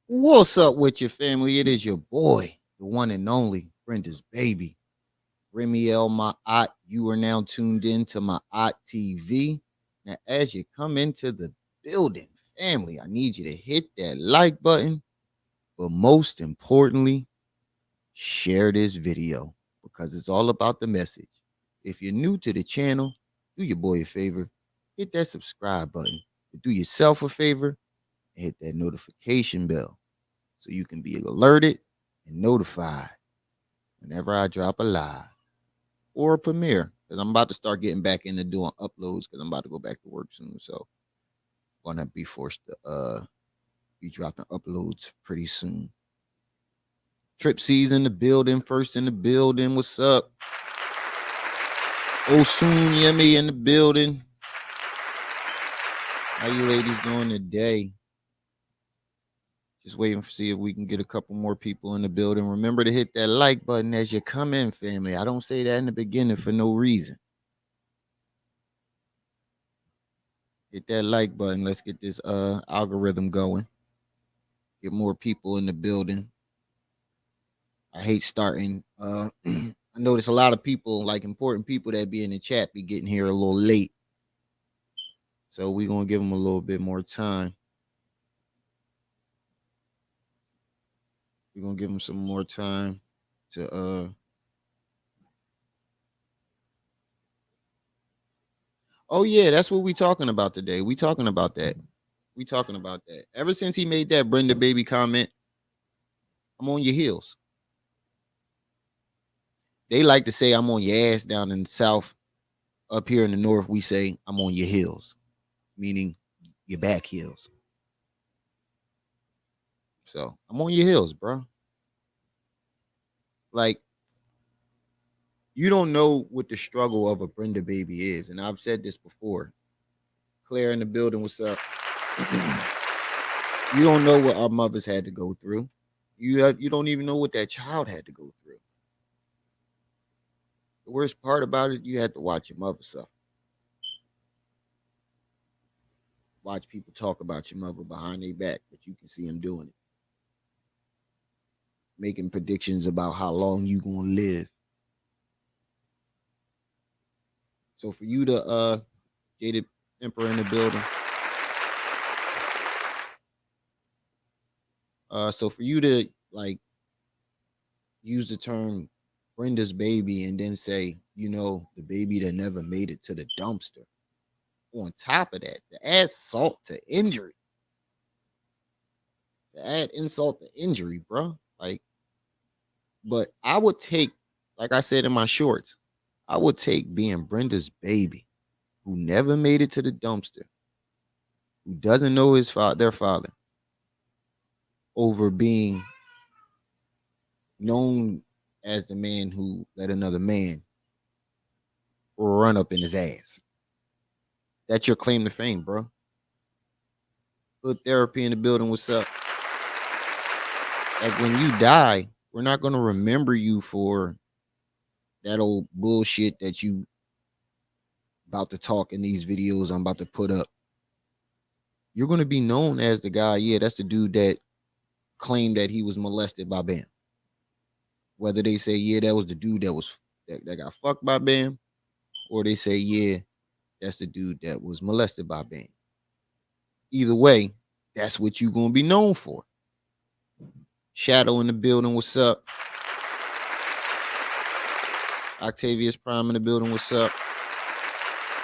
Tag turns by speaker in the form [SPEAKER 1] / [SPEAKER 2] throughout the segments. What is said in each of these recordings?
[SPEAKER 1] What's up with your family? It is your boy, the one and only Brenda's baby, Remy L. My Ot. You are now tuned in to my Ot TV. Now, as you come into the building, family, I need you to hit that like button, but most importantly, share this video because it's all about the message. If you're new to the channel, do your boy a favor, hit that subscribe button. But do yourself a favor and hit that notification bell so you can be alerted and notified whenever I drop a live or a premiere. Because I'm about to start getting back into doing uploads because I'm about to go back to work soon. So I'm gonna be forced to be dropping uploads pretty soon. Trip C's in the building, first in the building. What's up? Osun Yemi in the building. How you ladies doing today? Just waiting to see if we can get a couple more people in the building. Remember to hit that like button as you come in, family. I don't say that in the beginning for no reason. Hit that like button. Let's get this algorithm going. Get more people in the building. I hate starting. I notice a lot of people, like important people that be in the chat, be getting here a little late. So we're gonna give them a little bit more time. We're gonna give them some more time to Oh yeah, that's what we talking about today. We talking about that. We talking about that. Ever since he made that Brenda baby comment, I'm on your heels. They like to say I'm on your ass down in the south. Up here in the north, we say I'm on your heels, meaning your back heels. So I'm on your heels, bro. Like, you don't know what the struggle of a Brenda baby is. And I've said this before. Claire in the building, what's up? You don't know what our mothers had to go through. You don't even know what that child had to go through. The worst part about it, you had to watch your mother suffer. Watch people talk about your mother behind their back, but you can see them doing it. Making predictions about how long you gonna live. So for you to Jaded Emperor in the building. So for you to like use the term Brenda's baby and then say, the baby that never made it to the dumpster. On top of that, to add salt to injury. To add insult to injury, bro. Like, but I would take, like I said in my shorts, I would take being Brenda's baby, who never made it to the dumpster, who doesn't know their father, over being known as the man who let another man run up in his ass. That's your claim to fame, bro. Hood therapy in the building. What's up? Like, when you die, we're not gonna remember you for that old bullshit that you about to talk in these videos I'm about to put up. You're gonna be known as the guy. Yeah, that's the dude that claimed that he was molested by Bam. Whether they say, yeah, that was the dude that got fucked by Bam, or they say, yeah, that's the dude that was molested by Bam. Either way, that's what you're gonna be known for. Shadow in the building, what's up? Octavius Prime in the building, what's up?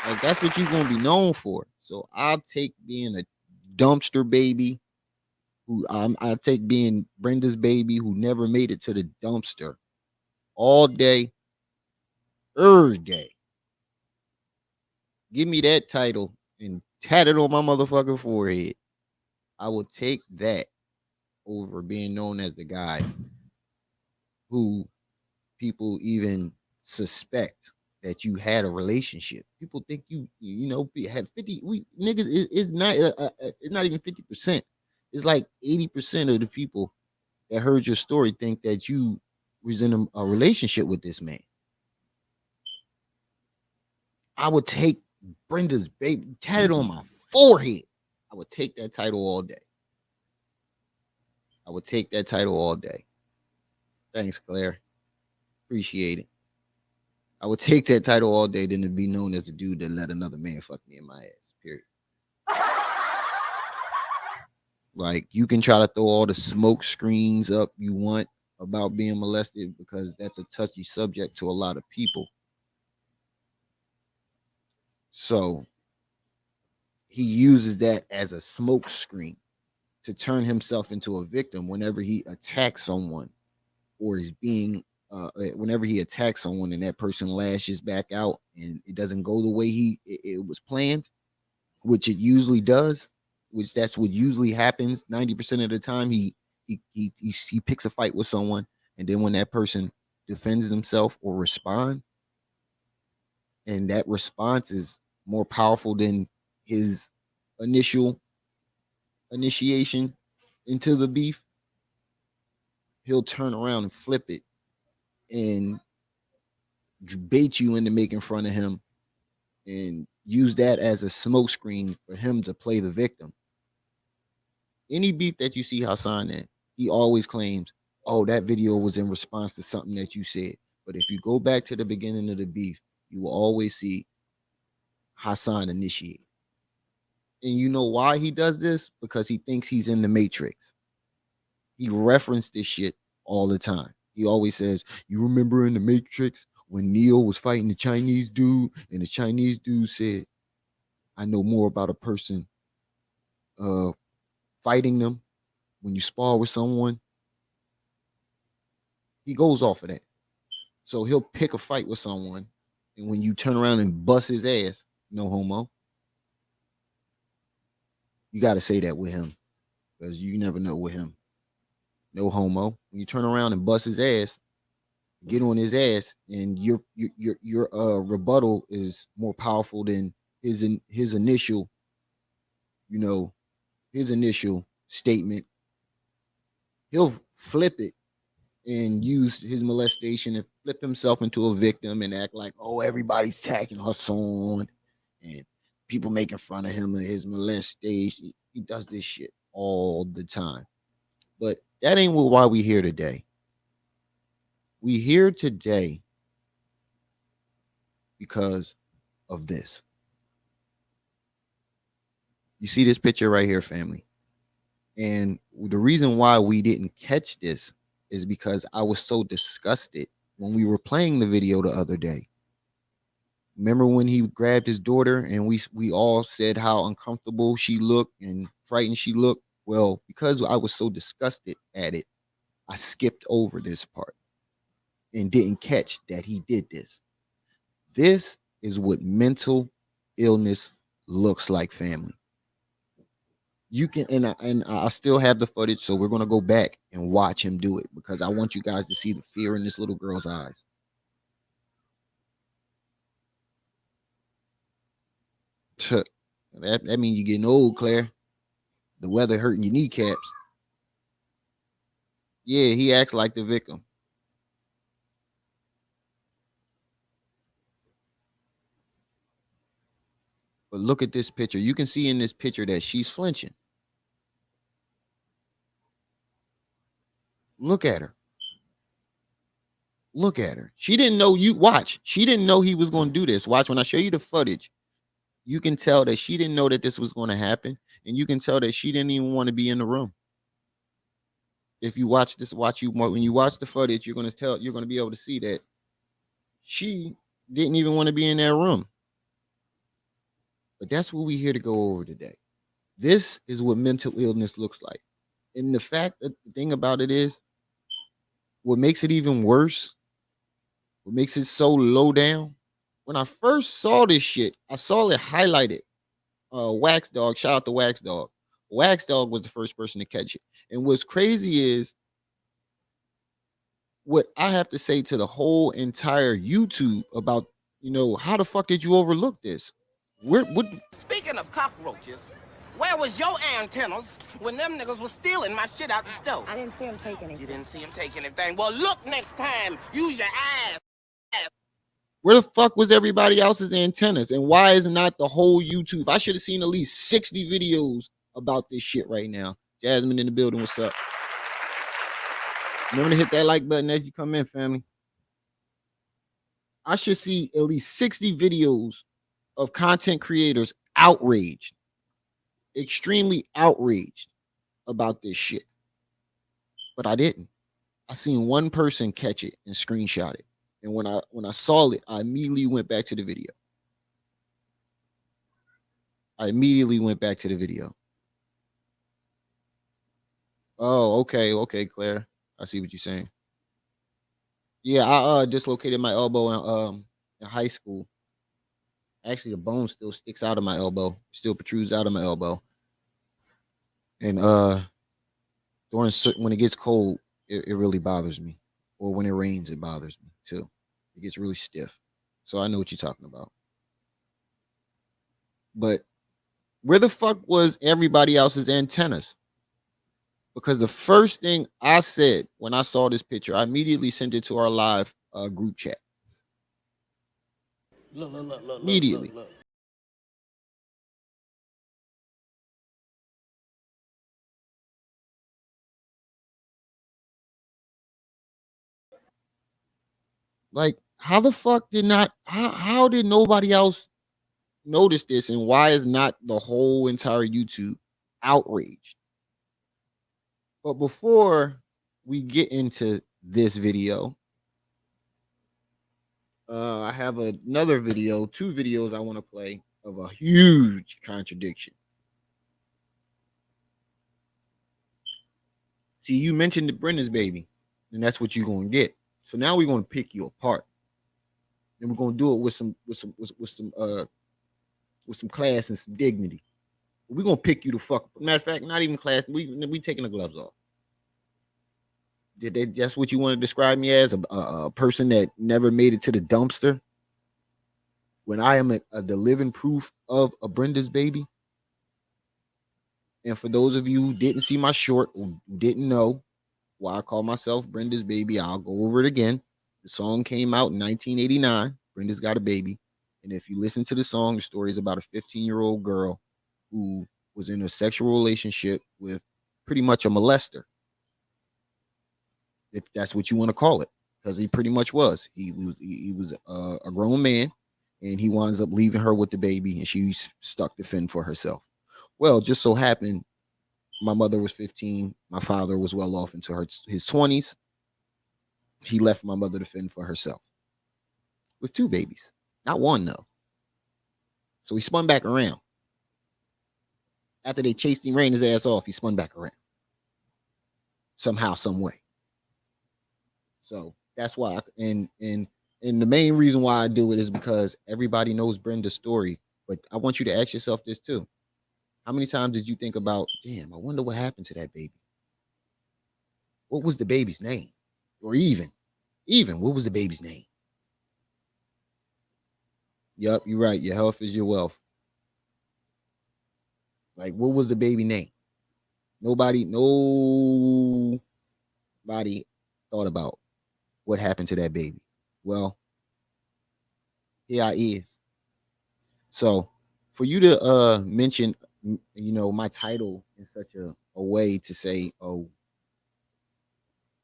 [SPEAKER 1] Like, that's what you're gonna be known for. So I'll take being a dumpster baby, I'll take being Brenda's baby who never made it to the dumpster all day, every day. Give me that title and tat it on my motherfucking forehead. I will take that over being known as the guy who people even suspect that you had a relationship. People think you had 50. We niggas is not it's not even 50%. It's like 80% of the people that heard your story think that you was in a relationship with this man. I would take Brenda's baby, tatted on my forehead. I would take that title all day. I would take that title all day. Thanks, Claire. Appreciate it. I would take that title all day than to be known as a dude that let another man fuck me in my ass. Period. Like, you can try to throw all the smoke screens up you want about being molested because that's a touchy subject to a lot of people. So he uses that as a smoke screen to turn himself into a victim whenever he attacks someone or is being whenever he attacks someone and that person lashes back out and it doesn't go the way it was planned, which it usually does, which that's what usually happens 90% of the time. He picks a fight with someone, and then when that person defends himself or respond, and that response is more powerful than his initial initiation into the beef, he'll turn around and flip it and bait you into making fun of him and use that as a smokescreen for him to play the victim. Any beef that you see Hassan in, he always claims, oh, that video was in response to something that you said. But if you go back to the beginning of the beef, you will always see Hassan initiate. And you know why he does this? Because he thinks he's in the Matrix. He referenced this shit all the time. He always says, you remember in the Matrix when Neo was fighting the Chinese dude and the Chinese dude said, I know more about a person fighting them when you spar with someone. He goes off of that. So he'll pick a fight with someone, and when you turn around and bust his ass, no homo. You got to say that with him because you never know with him. No homo. When you turn around and bust his ass, get on his ass, and your rebuttal is more powerful than his initial, his initial statement. He'll flip it and use his molestation and flip himself into a victim and act like, oh, everybody's attacking Hassan and people making fun of him and his molestation. He does this shit all the time. But that ain't why we here today. We here today because of this. You see this picture right here, family. And the reason why we didn't catch this is because I was so disgusted when we were playing the video the other day. Remember when he grabbed his daughter and we all said how uncomfortable she looked and frightened she looked? Well, because I was so disgusted at it, I skipped over this part and didn't catch that he did this. This is what mental illness looks like, family. You can, and I still have the footage, so we're gonna go back and watch him do it because I want you guys to see the fear in this little girl's eyes. That means you're getting old, Claire. The weather hurting your kneecaps. Yeah, he acts like the victim. But look at this picture. You can see in this picture that she's flinching. Look at her. Look at her. She didn't know you. Watch. She didn't know he was going to do this. Watch. When I show you the footage, you can tell that she didn't know that this was going to happen. And you can tell that she didn't even want to be in the room. If you watch this, when you watch the footage, you're going to be able to see that she didn't even want to be in that room. But that's what we're here to go over today. This is what mental illness looks like. And the thing about it is, what makes it even worse, what makes it so low down, when I first saw this shit, I saw it highlighted. Wax Dog, shout out to Wax Dog. Wax Dog was the first person to catch it. And what's crazy is what I have to say to the whole entire YouTube about, how the fuck did you overlook this?
[SPEAKER 2] Speaking of cockroaches, where was your antennas when them niggas was stealing my shit out the stove?
[SPEAKER 3] I didn't see him take anything.
[SPEAKER 2] You didn't see him take anything? Well, look next time. Use your eyes.
[SPEAKER 1] Where the fuck was everybody else's antennas? And why is not the whole YouTube? I should have seen at least 60 videos about this shit right now. Jasmine in the building, what's up? Remember to hit that like button as you come in, family. I should see at least 60 videos of content creators outraged, extremely outraged about this shit. But I didn't. I seen one person catch it and screenshot it. And when I saw it, I immediately went back to the video. I immediately went back to the video. Oh, okay, Claire. I see what you're saying. Yeah, I dislocated my elbow in high school. Actually, the bone still sticks out of my elbow, still protrudes out of my elbow. And when it gets cold, it really bothers me. Or when it rains, it bothers me too. It gets really stiff. So I know what you're talking about. But where the fuck was everybody else's antennas? Because the first thing I said when I saw this picture, I immediately sent it to our live group chat. Immediately. Like, how the fuck did not how did nobody else notice this, and why is not the whole entire YouTube outraged? But before we get into this video, I have another video, two videos I want to play of a huge contradiction. See, you mentioned the Brenda's baby, and that's what you're gonna get. So now we're gonna pick you apart, and we're gonna do it with some class and some dignity. We're gonna pick you the fuck. Matter of fact, not even class. We taking the gloves off. That's what you want to describe me as, a person that never made it to the dumpster? When I am the living proof of a Brenda's baby. And for those of you who didn't see my short, who didn't know why I call myself Brenda's baby, I'll go over it again. The song came out in 1989. Brenda's Got a Baby. And if you listen to the song, the story is about a 15-year-old girl who was in a sexual relationship with pretty much a molester, if that's what you want to call it, because he pretty much was. He was a grown man, and he winds up leaving her with the baby, and she's stuck to fend for herself. Well, just so happened, my mother was 15. My father was well off into his 20s. He left my mother to fend for herself with two babies, not one though. So he spun back around. After they chased him, ran his ass off, he spun back around somehow, some way. So that's why, and the main reason why I do it is because everybody knows Brenda's story. But I want you to ask yourself this too: how many times did you think about, damn, I wonder what happened to that baby? What was the baby's name? Or even what was the baby's name? Yep, you're right. Your health is your wealth. Like, what was the baby name? Nobody thought about what happened to that baby. Well, here I is. So for you to mention, my title in such a way to say, oh,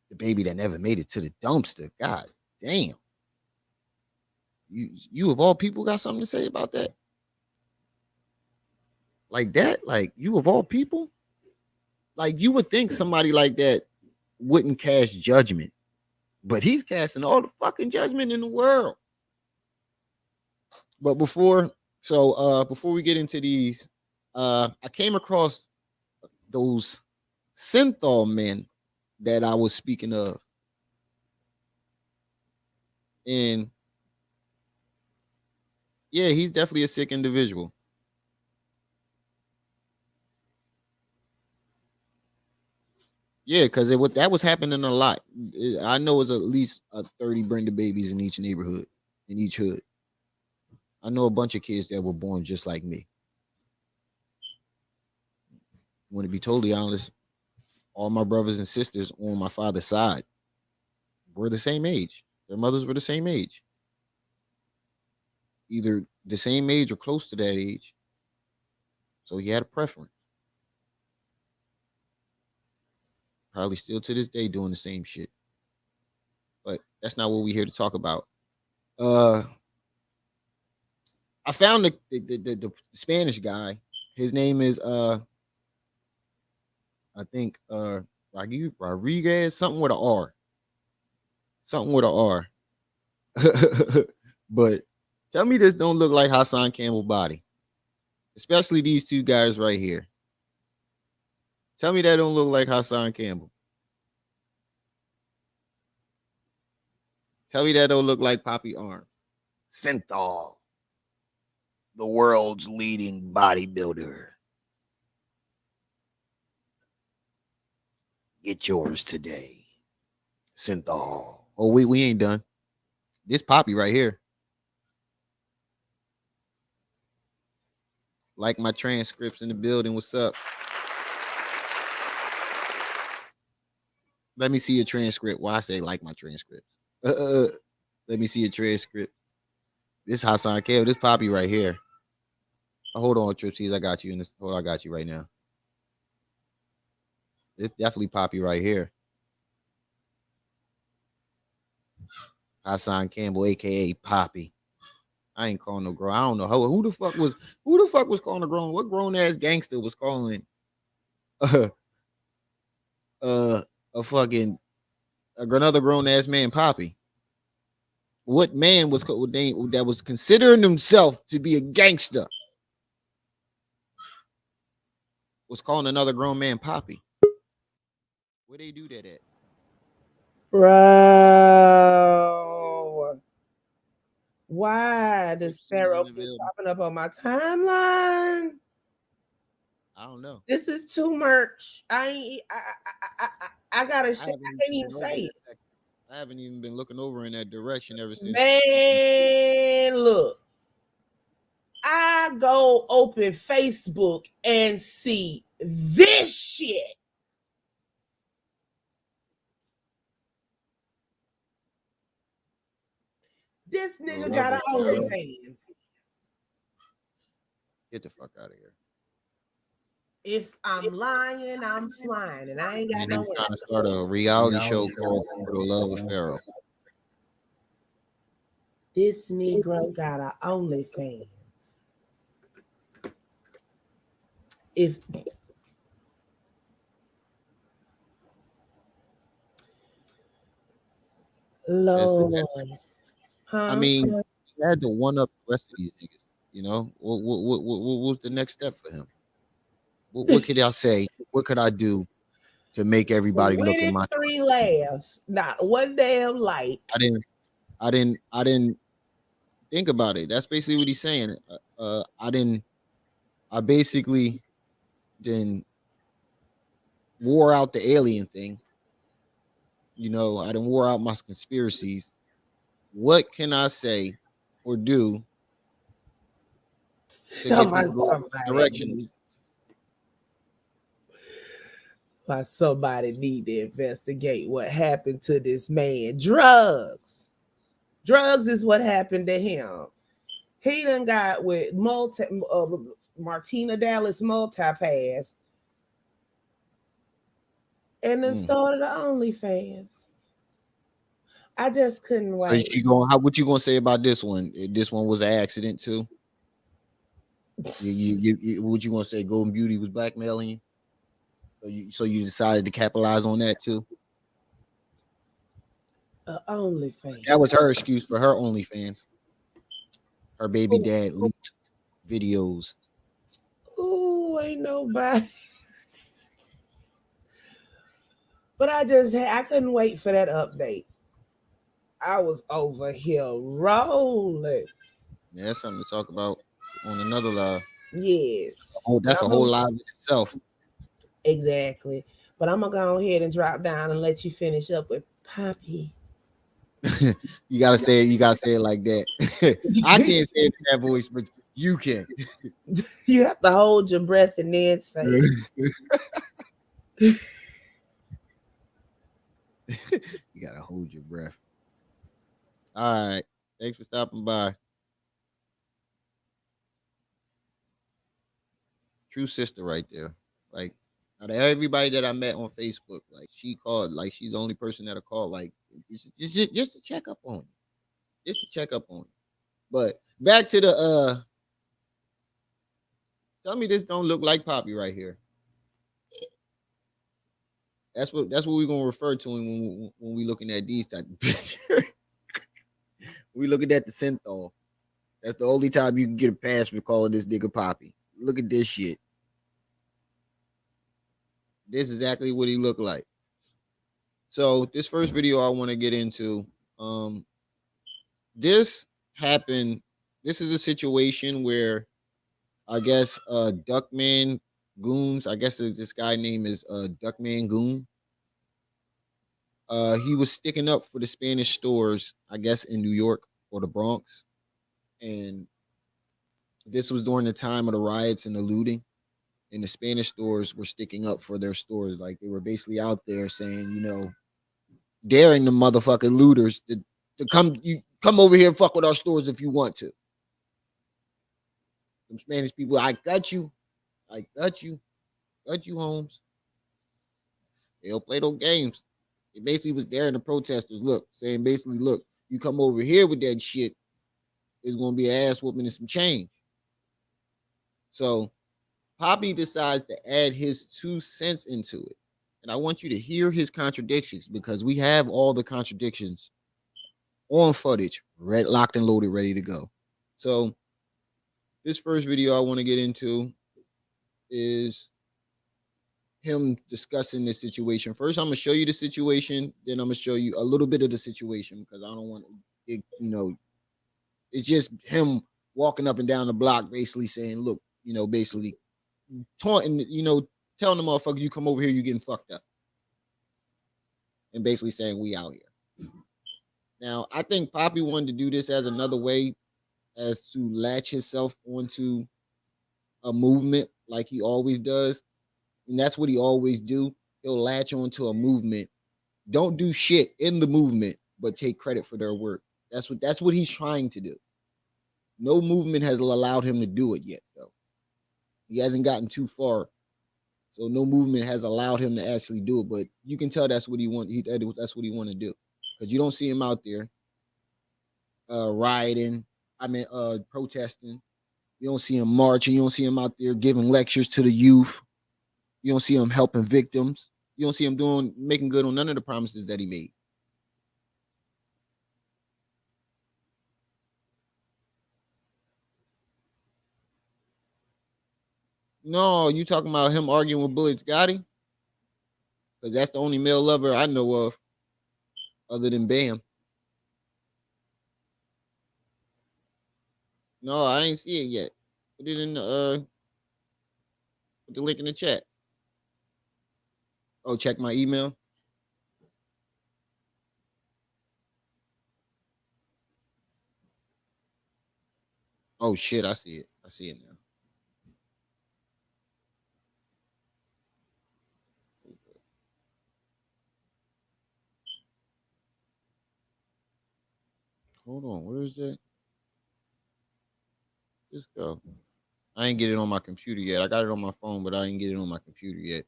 [SPEAKER 1] the baby that never made it to the dumpster. God damn. You of all people got something to say about that? Like that? Like, you of all people? Like, you would think somebody like that wouldn't cast judgment, but he's casting all the fucking judgment in the world. But before we get into these, I came across those synthol men that I was speaking of. And yeah, he's definitely a sick individual. Yeah, because that was happening a lot. I know it's at least 30 Brenda babies in each neighborhood, in each hood. I know a bunch of kids that were born just like me. Want to be totally honest, all my brothers and sisters on my father's side were the same age. Their mothers were the same age, either the same age or close to that age. So he had a preference. Probably still to this day doing the same shit. That's not what we're here to talk about. Uh, I found the Spanish guy. His name is I think Rodriguez, something with an R. Something with an R. But tell me this don't look like Hassan Campbell body. Especially these two guys right here. Tell me that don't look like Hassan Campbell. Tell me that don't look like Poppy Arm. Synthol, the world's leading bodybuilder. Get yours today. Synthol. Oh, we ain't done. This Poppy right here. Like my transcripts in the building. What's up? Let me see your transcript. Why I say like my transcripts. Let me see your transcript. This Hassan Campbell. This Poppy right here. Oh, hold on, Tripsies. I got you in this. Hold on, I got you right now. It's definitely Poppy right here. Hassan Campbell, aka Poppy. I ain't calling no grown. I don't know who the fuck was calling a grown. What grown ass gangster was calling uh uh a fucking another grown ass man Poppy? What man was that was considering himself to be a gangster was calling another grown man Poppy? Where they do that at?
[SPEAKER 3] Bro. Why does
[SPEAKER 1] Tripsies in
[SPEAKER 3] Sparrow
[SPEAKER 1] the
[SPEAKER 3] keep
[SPEAKER 1] building.
[SPEAKER 3] popping up on my timeline?
[SPEAKER 1] I don't know.
[SPEAKER 3] This is too much. I gotta shit. I can't even
[SPEAKER 1] been over
[SPEAKER 3] say it.
[SPEAKER 1] I haven't even been looking over in that direction ever since.
[SPEAKER 3] Man, look. I go open Facebook and see this shit. This nigga got an OnlyFans.
[SPEAKER 1] Get the fuck out of here.
[SPEAKER 3] If I'm lying, I'm flying, and I ain't got
[SPEAKER 1] And they
[SPEAKER 3] no
[SPEAKER 1] were
[SPEAKER 3] way.
[SPEAKER 1] trying to start a reality show called For the Love of Pharaoh.
[SPEAKER 3] This Negro got an OnlyFans. If Lord,
[SPEAKER 1] I mean, he had to one up the rest of these niggas. You know, what was the next step for him? What could I say? What could I do to make everybody look
[SPEAKER 3] with
[SPEAKER 1] in
[SPEAKER 3] it,
[SPEAKER 1] my?
[SPEAKER 3] 3 laughs, not one damn like.
[SPEAKER 1] I didn't think about it. That's basically what he's saying. I basically then wore out the alien thing. You know, I didn't wore out my conspiracies. What can I say or do to get this direction?
[SPEAKER 3] Why somebody need to investigate what happened to this man. Drugs. Drugs is what happened to him. He done got with Martina Dallas multi-pass and then started the OnlyFans. I just couldn't wait.
[SPEAKER 1] So what you gonna say about this one? This one was an accident too. What you gonna say? Golden Beauty was blackmailing you, so you decided to capitalize on that too.
[SPEAKER 3] OnlyFans.
[SPEAKER 1] That was her excuse for her OnlyFans. Her baby dad leaked videos.
[SPEAKER 3] Ooh, ain't nobody. But I couldn't wait for that update. I was over here rolling.
[SPEAKER 1] Yeah, that's something to talk about on another live.
[SPEAKER 3] Yes.
[SPEAKER 1] Oh, that's a whole live in itself.
[SPEAKER 3] Exactly. But I'm gonna go ahead and drop down and let you finish up with Poppy.
[SPEAKER 1] You gotta say it like that. I can't say it in that voice, but you can.
[SPEAKER 3] You have to hold your breath and then say it.
[SPEAKER 1] You gotta hold your breath. All right. Thanks for stopping by. True sister right there. Like Out of everybody that I met on Facebook, like she called, like she's the only person that'll call, like just to check up on you, just to check up on you. But back to the tell me this don't look like Poppy right here. That's what we're gonna refer to him when we looking at these type of pictures. We looking at the synthol. That's the only time you can get a pass for calling this nigga Poppy. Look at this shit. This is exactly what he looked like. So this first video I want to get into, um, this happened. This is a situation where I guess Duckman Goons. I guess this guy name is Duckman Goon. He was sticking up for the Spanish stores, I guess in New York or the Bronx, and this was during the time of the riots and the looting. And the Spanish stores were sticking up for their stores, like they were basically out there saying, daring the motherfucking looters to come over here and fuck with our stores if you want to. Some Spanish people, I got you, got you, Holmes. They don't play those games. It basically was daring the protesters, saying basically, look, you come over here with that shit, it's gonna be an ass whooping and some change. So Poppy decides to add his 2 cents into it. And I want you to hear his contradictions because we have all the contradictions on footage, locked and loaded, ready to go. So this first video I want to get into is him discussing this situation. First, I'm gonna show you the situation, then I'm gonna show you a little bit of the situation because I don't want it, it's just him walking up and down the block, basically saying, look, basically taunting, telling the motherfuckers, you come over here, you getting fucked up. And basically saying we out here. Now, I think Poppy wanted to do this as another way as to latch himself onto a movement like he always does. And that's what he always do. He'll latch onto a movement. Don't do shit in the movement, but take credit for their work. That's what he's trying to do. No movement has allowed him to do it yet, though. He hasn't gotten too far. So no movement has allowed him to actually do it. But you can tell that's what he want. That's what he want to do. Because you don't see him out there rioting. Protesting. You don't see him marching. You don't see him out there giving lectures to the youth. You don't see him helping victims. You don't see him making good on none of the promises that he made. No, you talking about him arguing with Bullet Gotti? Because that's the only male lover I know of other than Bam. No, I ain't see it yet. Put it in the put the link in the chat. Oh, check my email. Oh shit, I see it. I see it now. Hold on, where is it? Just go. I ain't get it on my computer yet. I got it on my phone, but I didn't get it on my computer yet.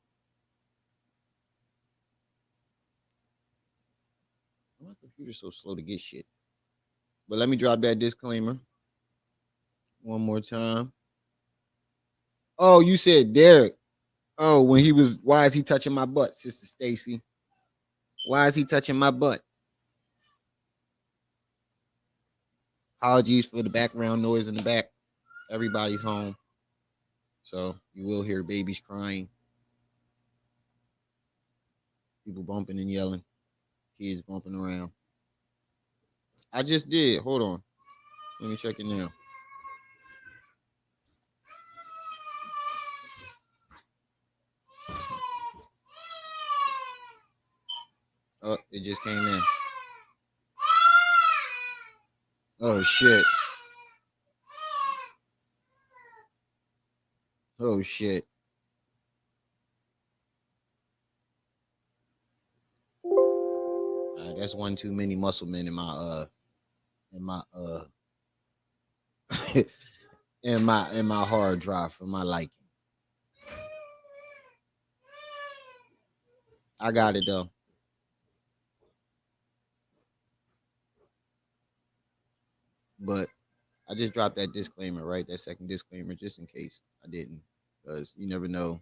[SPEAKER 1] My computer's so slow to get shit. But let me drop that disclaimer one more time. Oh, you said Derek. Oh, why is he touching my butt, Sister Stacy? Why is he touching my butt? Apologies for the background noise in the back. Everybody's home. So you will hear babies crying, people bumping and yelling, kids bumping around. I just did. Hold on. Let me check it now. Oh, it just came in. Oh shit. Oh shit. That's one too many muscle men in my in my hard drive for my liking. I got it though. But I just dropped that disclaimer, right? That second disclaimer, just in case I didn't, because you never know.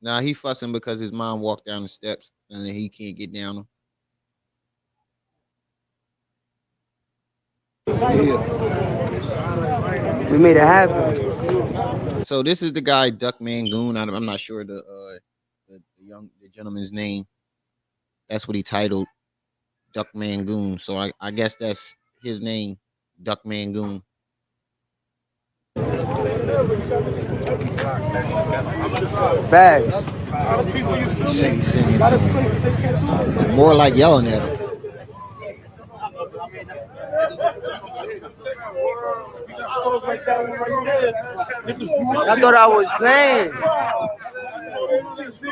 [SPEAKER 1] Nah, he fussing because his mom walked down the steps and then he can't get down them.
[SPEAKER 4] We made it happen.
[SPEAKER 1] So this is the guy Duckman Goon. I'm not sure the gentleman's name. That's what he titled, Duckman Goon. So I guess that's his name, Duckman Goon.
[SPEAKER 4] Facts.
[SPEAKER 1] He said he's singing to him. More like yelling at him.
[SPEAKER 4] Y'all thought I was playing.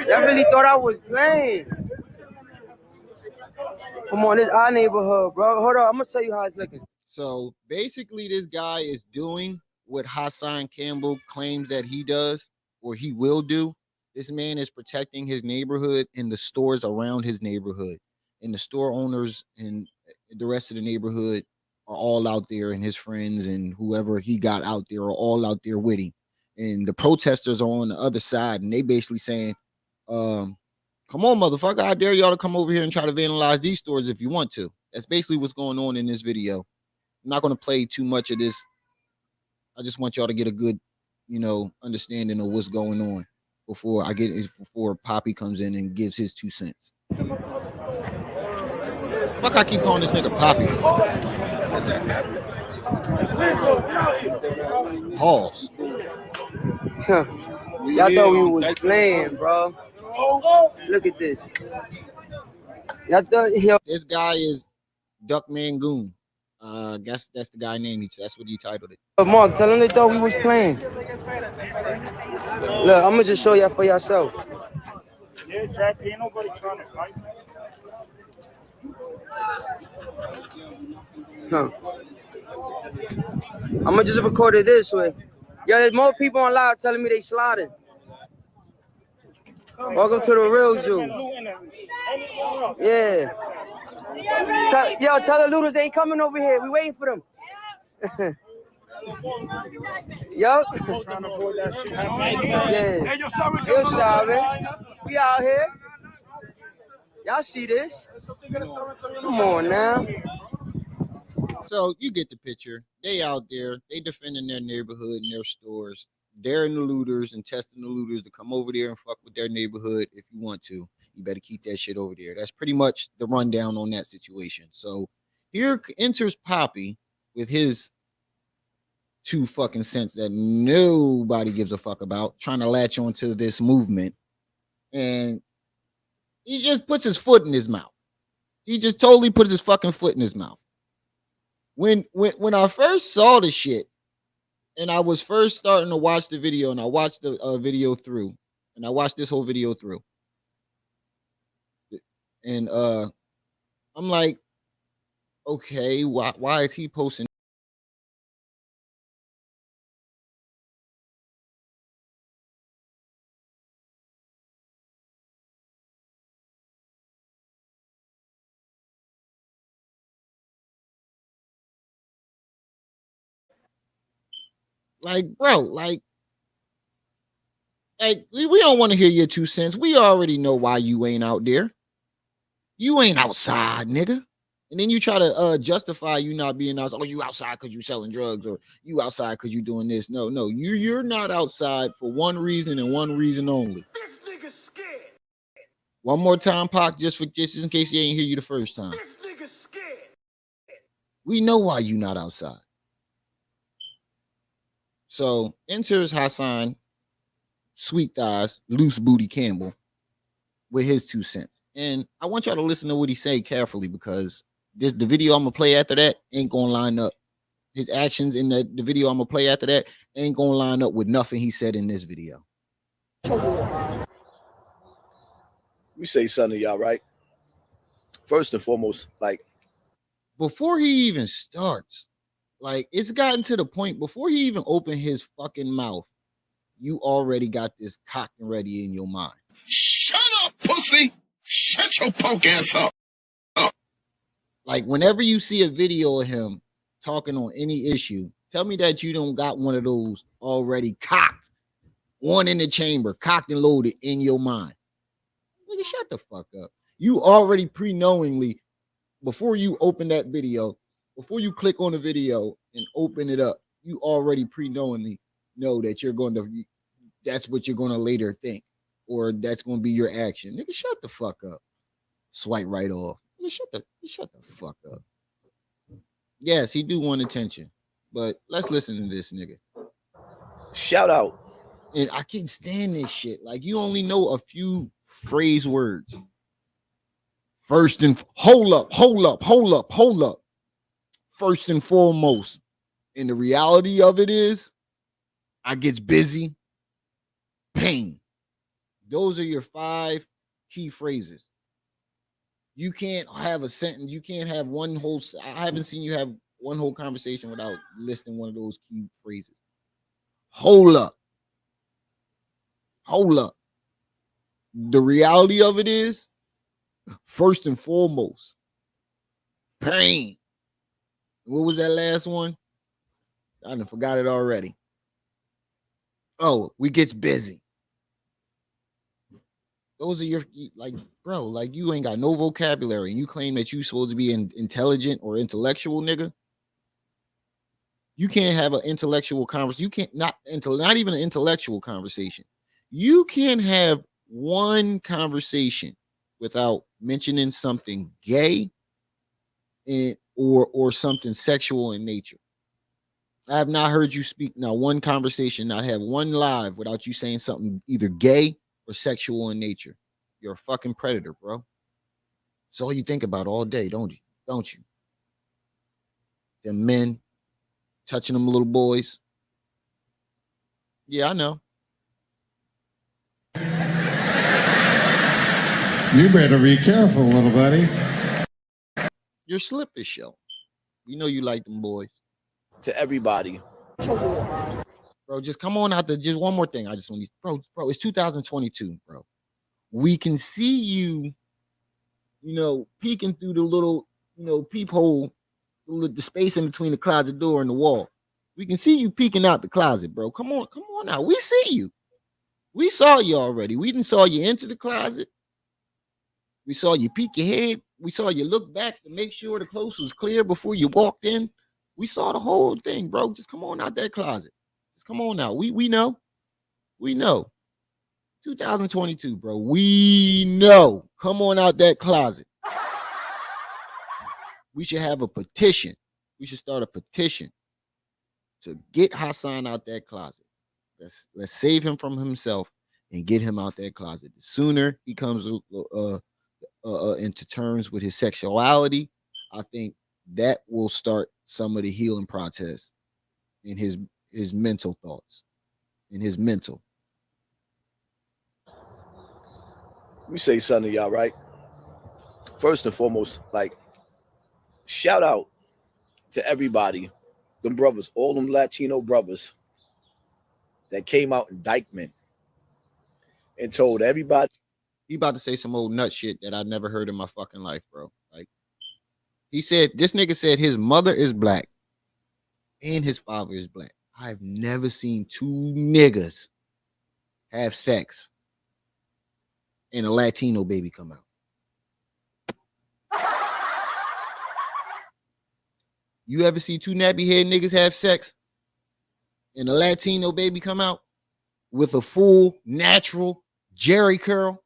[SPEAKER 4] Y'all really thought I was playing. Come on, this our neighborhood, bro. Hold on, I'm gonna tell you how it's looking.
[SPEAKER 1] So basically, this guy is doing what Hassan Campbell claims that he does or he will do. This man is protecting his neighborhood and the stores around his neighborhood. And the store owners and the rest of the neighborhood are all out there, and his friends and whoever he got out there are all out there with him. And the protesters are on the other side, and they basically saying, come on, motherfucker, I dare y'all to come over here and try to vandalize these stores if you want to. That's basically what's going on in this video. I'm not going to play too much of this. I just want y'all to get a good, understanding of what's going on before Poppy comes in and gives his 2 cents. Fuck, I keep calling this nigga Poppy. Halls.
[SPEAKER 4] Y'all thought we was playing, bro. Look at this. Y'all thought
[SPEAKER 1] this guy is Duckman Goon. I guess that's the guy name. That's what he titled it.
[SPEAKER 4] Mark, tell them they thought we was playing. Look, I'm gonna just show y'all for yourself.
[SPEAKER 5] Yeah, Jack, ain't nobody trying to fight.
[SPEAKER 4] Huh. I'm gonna just record it this way. Yo, there's more people on live telling me they sliding. Welcome to the real zoo. Yeah. Tell the looters they ain't coming over here. We waiting for them. Yo. Yeah. Yo, sorry. We out here. Y'all see this? Come on now.
[SPEAKER 1] So you get the picture. They out there. They defending their neighborhood and their stores. Daring the looters and testing the looters to come over there and fuck with their neighborhood. If you want to, you better keep that shit over there. That's pretty much the rundown on that situation. So here enters Poppy with his 2 fucking cents that nobody gives a fuck about, trying to latch onto this movement. And he just puts his foot in his mouth. He just totally puts his fucking foot in his mouth. When I first saw the shit, and I was first starting to watch the video, and I watched the video through, and I watched this whole video through, and I'm like, okay, why is he posting? Like, bro, like we don't want to hear your 2 cents. We already know why you ain't out there. You ain't outside, nigga. And then you try to justify you not being outside. Oh, you outside because you selling drugs, or you outside because you doing this. No, you're not outside for one reason and one reason only.
[SPEAKER 2] This nigga's scared.
[SPEAKER 1] One more time, Pac, just in case he ain't hear you the first time.
[SPEAKER 2] This nigga's scared.
[SPEAKER 1] We know why you not outside. So enters Hassan, Sweet Thighs, Loose Booty Campbell with his 2 cents. And I want y'all to listen to what he say carefully, because the video I'm gonna play after that ain't gonna line up. His actions in the video I'm gonna play after that ain't gonna line up with nothing he said in this video.
[SPEAKER 6] Let me say something to y'all, right? First and foremost, like,
[SPEAKER 1] before he even starts, like, it's gotten to the point before he even opened his fucking mouth. you already got this cocked and ready in your mind.
[SPEAKER 7] Shut up, pussy! Shut your punk ass up!
[SPEAKER 1] Like, whenever you see a video of him talking on any issue, tell me that you don't got one of those already cocked, one in the chamber, cocked and loaded in your mind. Nigga, shut the fuck up. You already pre-knowingly, before you open that video, before you click on the video and open it up, you already pre-knowingly know that you're going to, that's what you're going to later think, or that's going to be your action. Nigga, shut the fuck up. Swipe right off. Nigga, shut the fuck up. Yes, he do want attention, but let's listen to this nigga.
[SPEAKER 6] Shout out.
[SPEAKER 1] And I can't stand this shit. Like, you only know a few phrase words. First and hold up. First and foremost. And the reality of it is, I gets busy. Pain. Those are your 5 key phrases. You can't have a sentence. You can't have one whole. I haven't seen you have one whole conversation without listing one of those key phrases. Hold up. The reality of it is, first and foremost, pain. What was that last one? I done forgot it already. Oh, we gets busy. Those are your, like, bro, like, you ain't got no vocabulary and you claim that you supposed to be intelligent or intellectual, nigga. You can't have an intellectual conversation. You can't, not even an intellectual conversation. You can't have one conversation without mentioning something gay or something sexual in nature. I have not heard you speak now one conversation, not have one live without you saying something either gay or sexual in nature. You're a fucking predator, bro. That's all you think about all day, don't you? Them men touching them little boys. Yeah, I know.
[SPEAKER 8] You better be careful, little buddy.
[SPEAKER 1] Your slip is show. We know you like them boys.
[SPEAKER 6] To everybody.
[SPEAKER 1] Bro, just come on out there. Just one more thing. I just want these, bro, it's 2022, bro. We can see you, peeking through the little, peephole, the space in between the closet door and the wall. We can see you peeking out the closet, bro. Come on out. We see you. We saw you already. We didn't saw you into the closet. We saw you peek your head. We saw you look back to make sure the clothes was clear before you walked in. We saw the whole thing, bro. Just come on out that closet. Just come on out. We know. We know. 2022, bro. We know. Come on out that closet. We should have a petition. We should start a petition to get Hassan out that closet. Let's save him from himself and get him out that closet. The sooner he comes into terms with his sexuality, I think that will start some of the healing process in his mental thoughts, in his mental.
[SPEAKER 6] Let me say something to y'all, right? First and foremost, like, shout out to everybody, them brothers, all them Latino brothers that came out in Dykeman and told everybody.
[SPEAKER 1] He about to say some old nut shit that I never heard in my fucking life, bro. Like, this nigga said his mother is black and his father is black. I've never seen 2 niggas have sex and a Latino baby come out. You ever see 2 nappy head niggas have sex and a Latino baby come out with a full natural Jerry curl?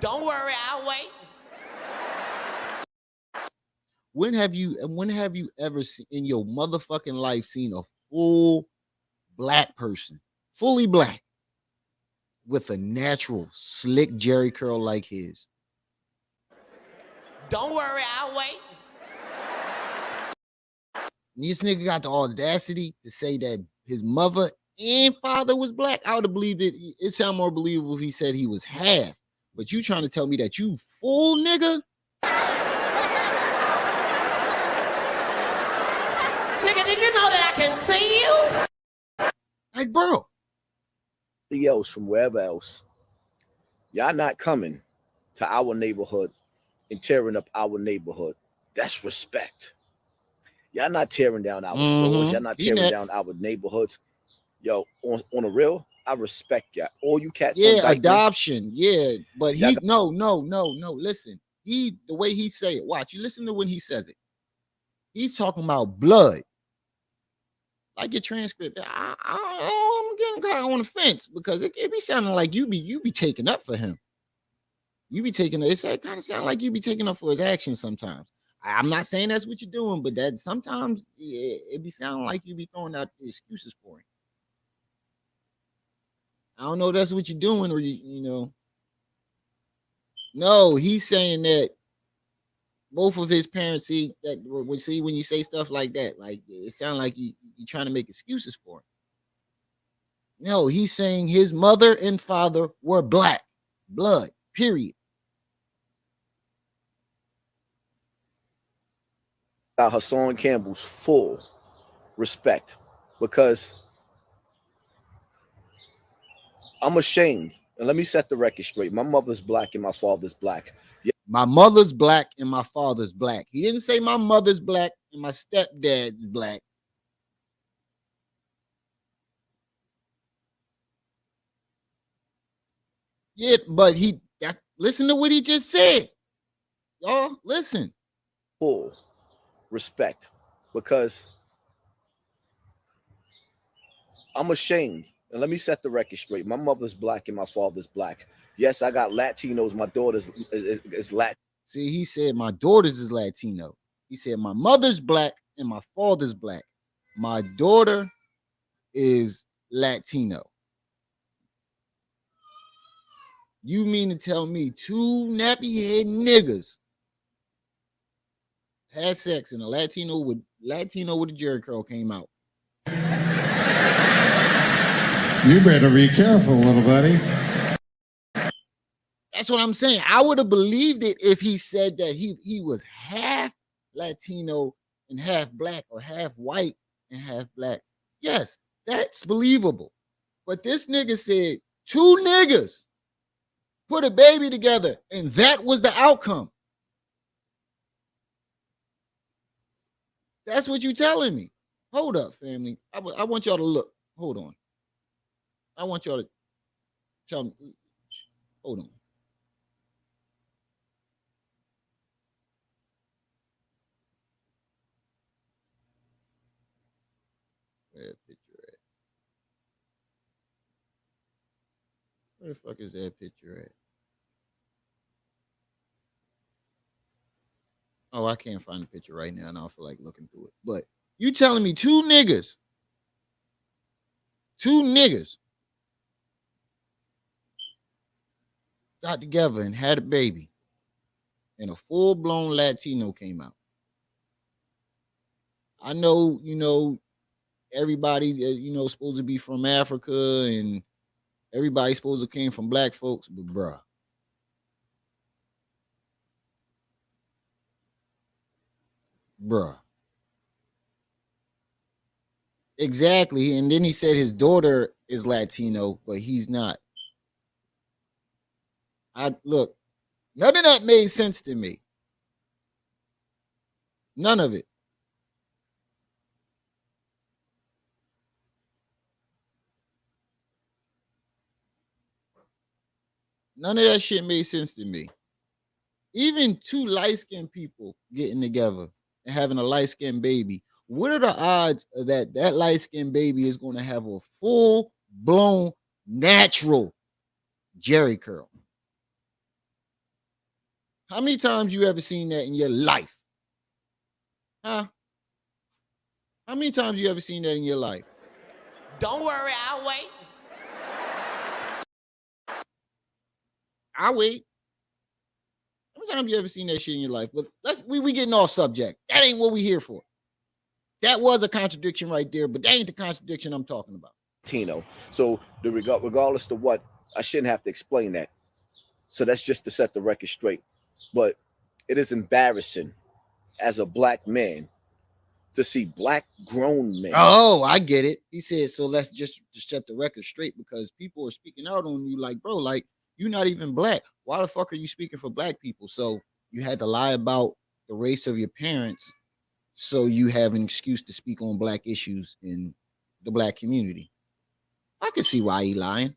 [SPEAKER 2] Don't worry, I'll wait.
[SPEAKER 1] When have you ever in your motherfucking life seen a full black person, fully black, with a natural slick Jerry curl like his?
[SPEAKER 2] Don't worry, I'll wait.
[SPEAKER 1] This nigga got the audacity to say that his mother and father was black. I would have believed it. It sounded more believable if he said he was half. But you trying to tell me that you full nigga?
[SPEAKER 2] Nigga, did you know that I can see you?
[SPEAKER 1] Like, bro,
[SPEAKER 6] else from wherever else, y'all not coming to our neighborhood and tearing up our neighborhood. That's respect. Y'all not tearing down our stores. Y'all not
[SPEAKER 1] He
[SPEAKER 6] tearing down
[SPEAKER 1] next.
[SPEAKER 6] our neighborhoods. Yo, on a real, I respect y'all. All you cats on
[SPEAKER 1] Yeah,
[SPEAKER 6] Dykeman,
[SPEAKER 1] adoption. Yeah, but
[SPEAKER 6] y'all
[SPEAKER 1] he
[SPEAKER 6] got
[SPEAKER 1] no. Listen, the way he say it. Watch, you listen to when he says it. He's talking about blood. Like your transcript. I'm getting kind of on the fence because it be sounding like you be taking up for him. You be taking it kind of sound like you be taking up for his actions sometimes. I'm not saying that's what you're doing, but that sometimes it be sounding like you be throwing out excuses for him. I don't know if that's what you're doing, or you know. No, he's saying that both of his parents see that when see when you say stuff like that, like it sounds like you trying to make excuses for him. No, he's saying his mother and father were black, blood, period.
[SPEAKER 6] Hassan Campbell's full respect because I'm ashamed. And let me set the record straight. My mother's black and my father's black.
[SPEAKER 1] My mother's black and my father's black. He didn't say my mother's black and my stepdad's black. Yeah, but listen to what he just said. Y'all, listen.
[SPEAKER 6] Full respect because I'm ashamed. And let me set the record straight. My mother's black and my father's black. Yes, I got Latinos. My daughter's is Latin.
[SPEAKER 1] See, he said my daughter's is Latino. He said my mother's black and my father's black. My daughter is Latino. You mean to tell me two nappy head niggas had sex and a Latino with a jerry curl came out?
[SPEAKER 8] You better be careful, little buddy.
[SPEAKER 1] That's what I'm saying. I would have believed it if he said that he was half Latino and half black, or half white and half black. Yes, that's believable. But this nigga said two niggas put a baby together and that was the outcome. That's what you telling me. Hold up, family. I want y'all to look. Hold on. I want y'all to tell me. Hold on. Where that picture at? Where the fuck is that picture at? Oh, I can't find the picture right now, and I don't feel like looking through it. But you telling me two niggas got together and had a baby, and a full-blown Latino came out. I know, everybody, supposed to be from Africa, and everybody's supposed to came from black folks, but bruh. Exactly. And then he said his daughter is Latino, but he's not. Look, none of that made sense to me. None of it. None of that shit made sense to me. Even two light-skinned people getting together and having a light-skinned baby, what are the odds that light-skinned baby is going to have a full-blown natural jerry curl? How many times you ever seen that in your life? Huh? How many times you ever seen that in your life?
[SPEAKER 2] Don't worry, I'll wait.
[SPEAKER 1] I'll wait. How many times you ever seen that shit in your life? But we getting off subject. That ain't what we here for. That was a contradiction right there, but that ain't the contradiction I'm talking about.
[SPEAKER 6] Latino. So regardless of what, I shouldn't have to explain that. So that's just to set the record straight. But it is embarrassing as a black man to see black grown men.
[SPEAKER 1] Oh, I get it. He said, so let's just set the record straight because people are speaking out on you like, bro, like you're not even black. Why the fuck are you speaking for black people? So you had to lie about the race of your parents so you have an excuse to speak on black issues in the black community. I can see why he lying.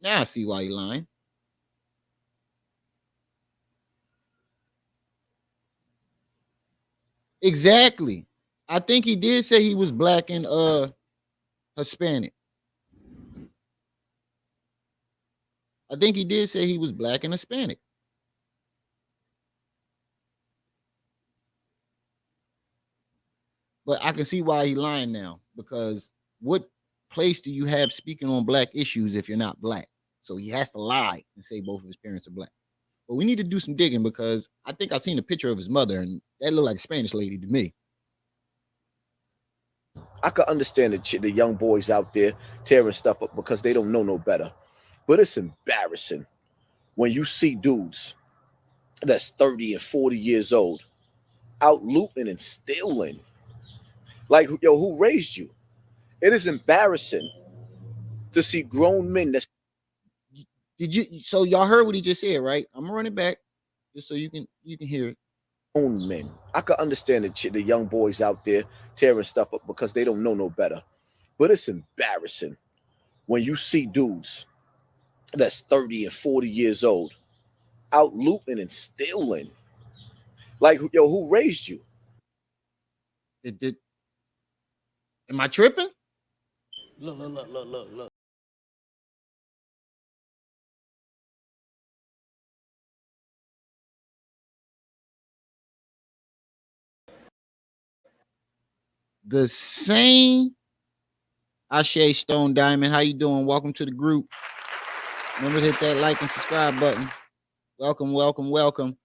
[SPEAKER 1] Now I see why he lying. Exactly. I think he did say he was black and Hispanic. I think he did say he was black and Hispanic. But I can see why he lying now because what place do you have speaking on black issues if you're not black? So he has to lie and say both of his parents are black. But we need to do some digging because I think I seen a picture of his mother and that looked like a Spanish lady to me.
[SPEAKER 6] I could understand the young boys out there tearing stuff up because they don't know no better. But it's embarrassing when you see dudes that's 30 and 40 years old out looting and stealing. Like, yo, who raised you? It is embarrassing to see grown men that's
[SPEAKER 1] Did you so y'all heard what he just said, right? I'm gonna run it back just so you can hear it.
[SPEAKER 6] grown men. I could understand the young boys out there tearing stuff up because they don't know no better. But it's embarrassing when you see dudes that's 30 and 40 years old out looting and stealing. Like, yo, who raised you?
[SPEAKER 1] Am I tripping?
[SPEAKER 2] Look.
[SPEAKER 1] The same Ashe Stone Diamond. How you doing? Welcome to the group. Remember to hit that like and subscribe button. Welcome.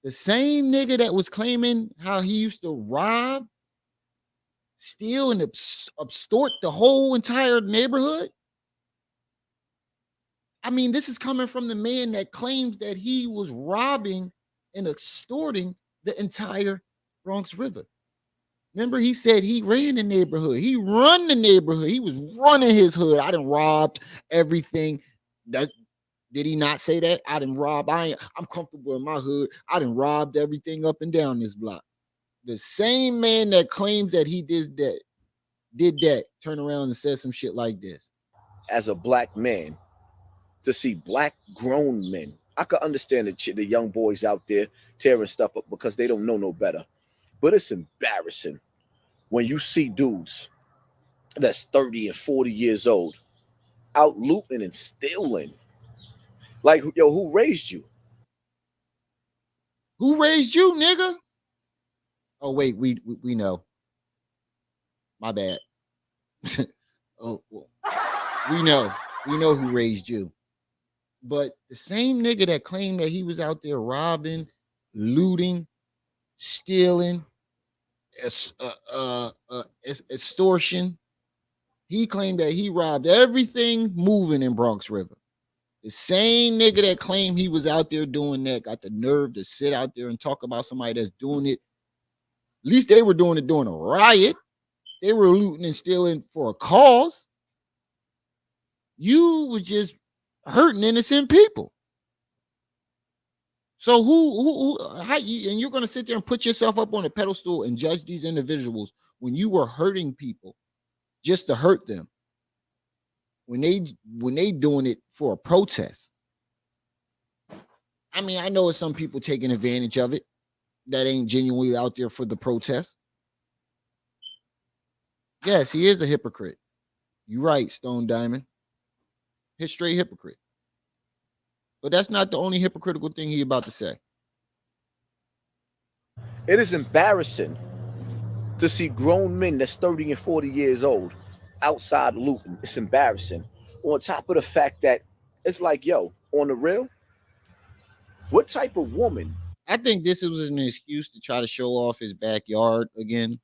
[SPEAKER 1] The same nigga that was claiming how he used to rob, steal, and extort the whole entire neighborhood. I mean, this is coming from the man that claims that he was robbing and extorting the entire Bronx River. Remember, he said he ran the neighborhood. He run the neighborhood. He was running his hood. I done robbed everything. Did he not say that? I done robbed. I'm comfortable in my hood. I done robbed everything up and down this block. The same man that claims that he did that, turn around and said some shit like this.
[SPEAKER 6] As a black man, to see black grown men. I could understand the young boys out there tearing stuff up because they don't know no better. But it's embarrassing when you see dudes that's 30 and 40 years old out looting and stealing. Like, yo, who raised you?
[SPEAKER 1] Who raised you, nigga? Oh, wait, we know. My bad. Oh, well, we know who raised you. But the same nigga that claimed that he was out there robbing, looting, stealing, extortion, he claimed that he robbed everything moving in Bronx River. The same nigga that claimed he was out there doing that got the nerve to sit out there and talk about somebody that's doing it. At least they were doing it during a riot. They were looting and stealing for a cause. You was just hurting innocent people. So how you, and you're going to sit there and put yourself up on a pedestal and judge these individuals when you were hurting people just to hurt them. When they doing it for a protest. I mean, I know it's some people taking advantage of it that ain't genuinely out there for the protest. Yes, he is a hypocrite. You're right, Stone Diamond. He's straight hypocrite. But that's not the only hypocritical thing he about to say.
[SPEAKER 6] It is embarrassing to see grown men that's 30 and 40 years old outside looting. It's embarrassing. On top of the fact that it's like, yo, on the real, what type of woman?
[SPEAKER 1] I think this was an excuse to try to show off his backyard again.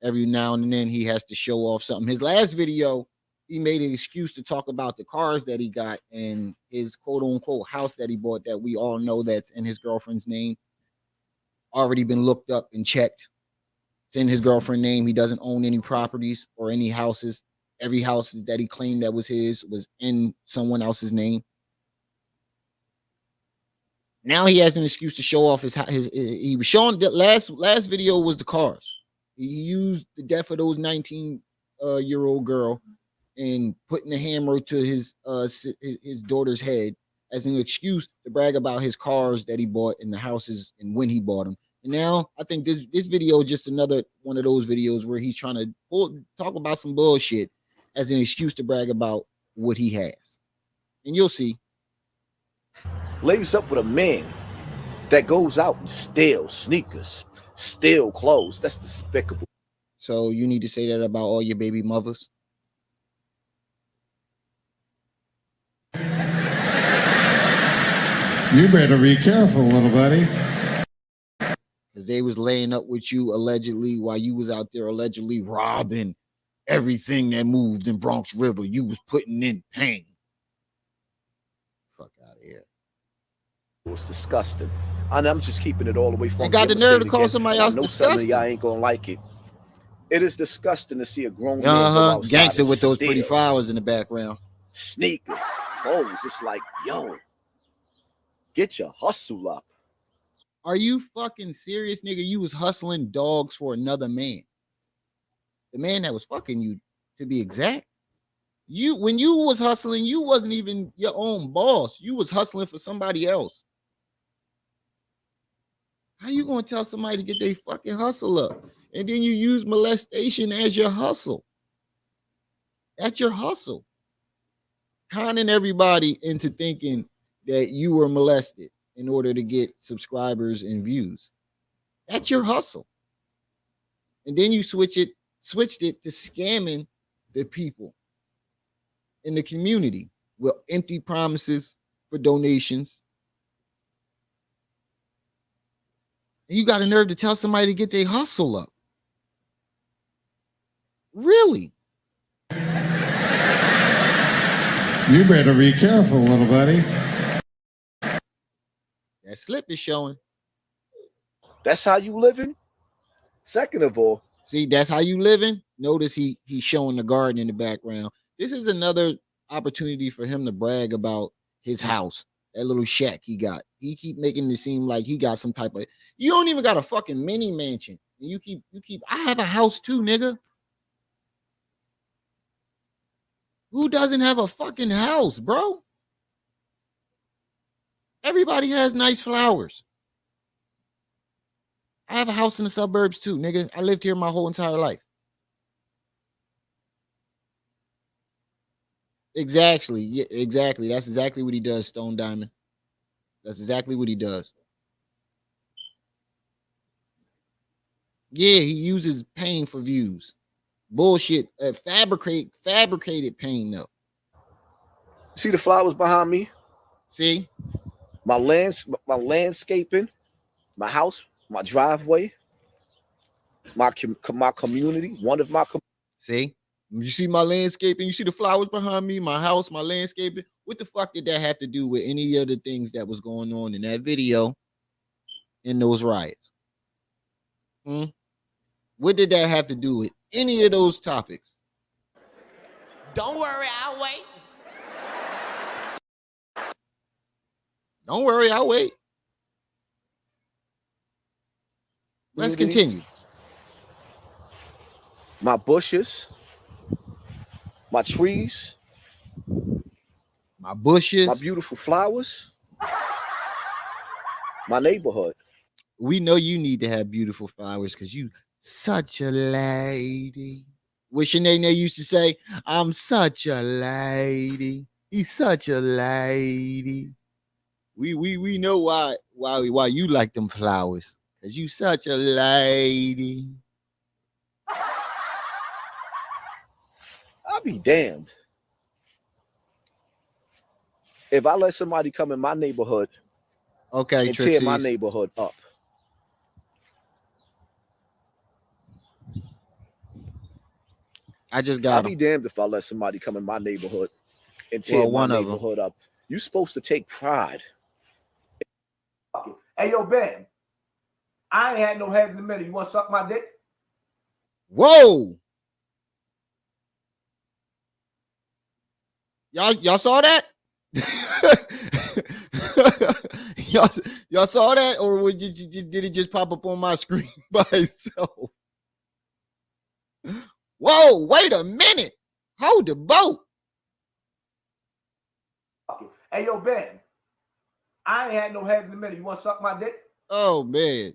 [SPEAKER 1] Every now and then he has to show off something. His last video, he made an excuse to talk about the cars that he got and his quote unquote house that he bought that we all know that's in his girlfriend's name. Already been looked up and checked. It's in his girlfriend's name. He doesn't own any properties or any houses. Every house that he claimed that was his was in someone else's name. Now he has an excuse to show off his. He was showing the last video was the cars. He used the death of those 19-year-old girl and putting the hammer to his daughter's head as an excuse to brag about his cars that he bought and the houses and when he bought them. And now I think this video is just another one of those videos where he's trying to talk about some bullshit as an excuse to brag about what he has. And you'll see.
[SPEAKER 6] Lays up with a man that goes out and steals sneakers, steal clothes. That's despicable.
[SPEAKER 1] So you need to say that about all your baby mothers?
[SPEAKER 8] You better be careful, little buddy.
[SPEAKER 1] Because they was laying up with you allegedly while you was out there allegedly robbing everything that moved in Bronx River. You was putting in pain. Fuck out of here.
[SPEAKER 6] It was disgusting. And I'm just keeping it all the way from.
[SPEAKER 1] They got the nerve to call somebody else
[SPEAKER 6] I know
[SPEAKER 1] disgusting.
[SPEAKER 6] Some of y'all ain't gonna like it. It is disgusting to see a grown man go outside
[SPEAKER 1] gangster with those
[SPEAKER 6] steal
[SPEAKER 1] pretty flowers in the background.
[SPEAKER 6] Sneakers, clothes. It's like, yo, get your hustle up.
[SPEAKER 1] Are you fucking serious, nigga? You was hustling dogs for another man. The man that was fucking you, to be exact. When you was hustling, you wasn't even your own boss. You was hustling for somebody else. How you gonna tell somebody to get their fucking hustle up? And then you use molestation as your hustle. That's your hustle. Conning everybody into thinking that you were molested in order to get subscribers and views. That's your hustle. And then you switched it to scamming the people in the community with empty promises for donations. And you got a nerve to tell somebody to get their hustle up. Really?
[SPEAKER 8] You better be careful, little buddy.
[SPEAKER 1] That slip is showing.
[SPEAKER 6] That's how you living? Second of all,
[SPEAKER 1] see, that's how you living. Notice he's showing the garden in the background. This is another opportunity for him to brag about his house, that little shack he got. He keep making it seem like he got some type of. You don't even got a fucking mini mansion. And you keep. I have a house too, nigga. Who doesn't have a fucking house, bro? Everybody has nice flowers. I have a house in the suburbs too, nigga. I lived here my whole entire life. Exactly. Yeah, exactly. That's exactly what he does, Stone Diamond. That's exactly what he does. Yeah, he uses pain for views. Bullshit. Fabricated pain, though.
[SPEAKER 6] See the flowers behind me?
[SPEAKER 1] See?
[SPEAKER 6] My landscaping, my house, my driveway, my community, one of my
[SPEAKER 1] see? You see my landscaping? You see the flowers behind me, my house, my landscaping? What the fuck did that have to do with any of the things that was going on in that video in those riots? What did that have to do with any of those topics?
[SPEAKER 2] Don't worry, I'll wait.
[SPEAKER 1] Don't worry, I'll wait. Let's continue.
[SPEAKER 6] My bushes, my trees,
[SPEAKER 1] my bushes,
[SPEAKER 6] my beautiful flowers, my neighborhood.
[SPEAKER 1] We know you need to have beautiful flowers because you such a lady. What Shanae used to say, I'm such a lady. He's such a lady. We know why you like them flowers. Because you such a lady.
[SPEAKER 6] I'll be damned if I let somebody come in my neighborhood,
[SPEAKER 1] okay,
[SPEAKER 6] and tear my neighborhood up.
[SPEAKER 1] I just got.
[SPEAKER 6] I'll be damned if I let somebody come in my neighborhood and tear my neighborhood up. You're supposed to take pride.
[SPEAKER 9] Hey, yo, Ben, I ain't had no head in the middle. You want to suck my dick?
[SPEAKER 1] Whoa. Y'all saw that? y'all saw that, or did it just pop up on my screen by itself? Whoa, wait a minute. Hold the boat.
[SPEAKER 6] Hey, yo, Ben, I ain't had no head in a minute. You want to suck my dick?
[SPEAKER 1] Oh, man.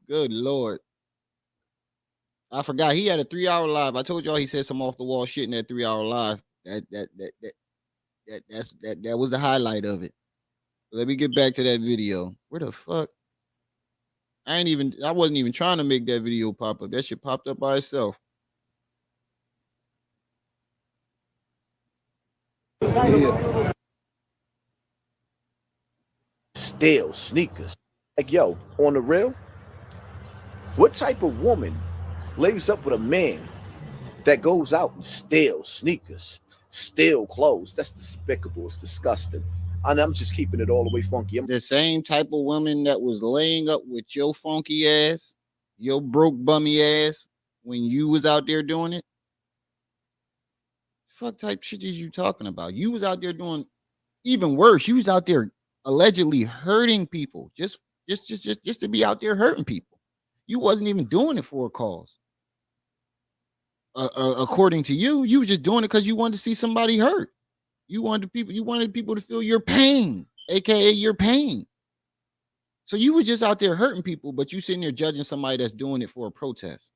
[SPEAKER 1] Good Lord. I forgot he had a 3-hour live. I told y'all he said some off the wall shit in that 3-hour live. That was the highlight of it. Let me get back to that video. Where the fuck? I wasn't even trying to make that video pop up. That shit popped up by itself.
[SPEAKER 6] Yeah. Still sneakers. Like, yo, on the real, what type of woman lays up with a man that goes out and steals sneakers, steal clothes? That's despicable. It's disgusting. And I'm just keeping it all the way funky.
[SPEAKER 1] The same type of woman that was laying up with your funky ass, your broke bummy ass, when you was out there doing it. Fuck type shit is you talking about? You was out there doing even worse. You was out there allegedly hurting people, just to be out there hurting people. You wasn't even doing it for a cause. According to you, you was just doing it because you wanted to see somebody hurt. You wanted people to feel your pain, aka your pain. So you was just out there hurting people, but you sitting there judging somebody that's doing it for a protest.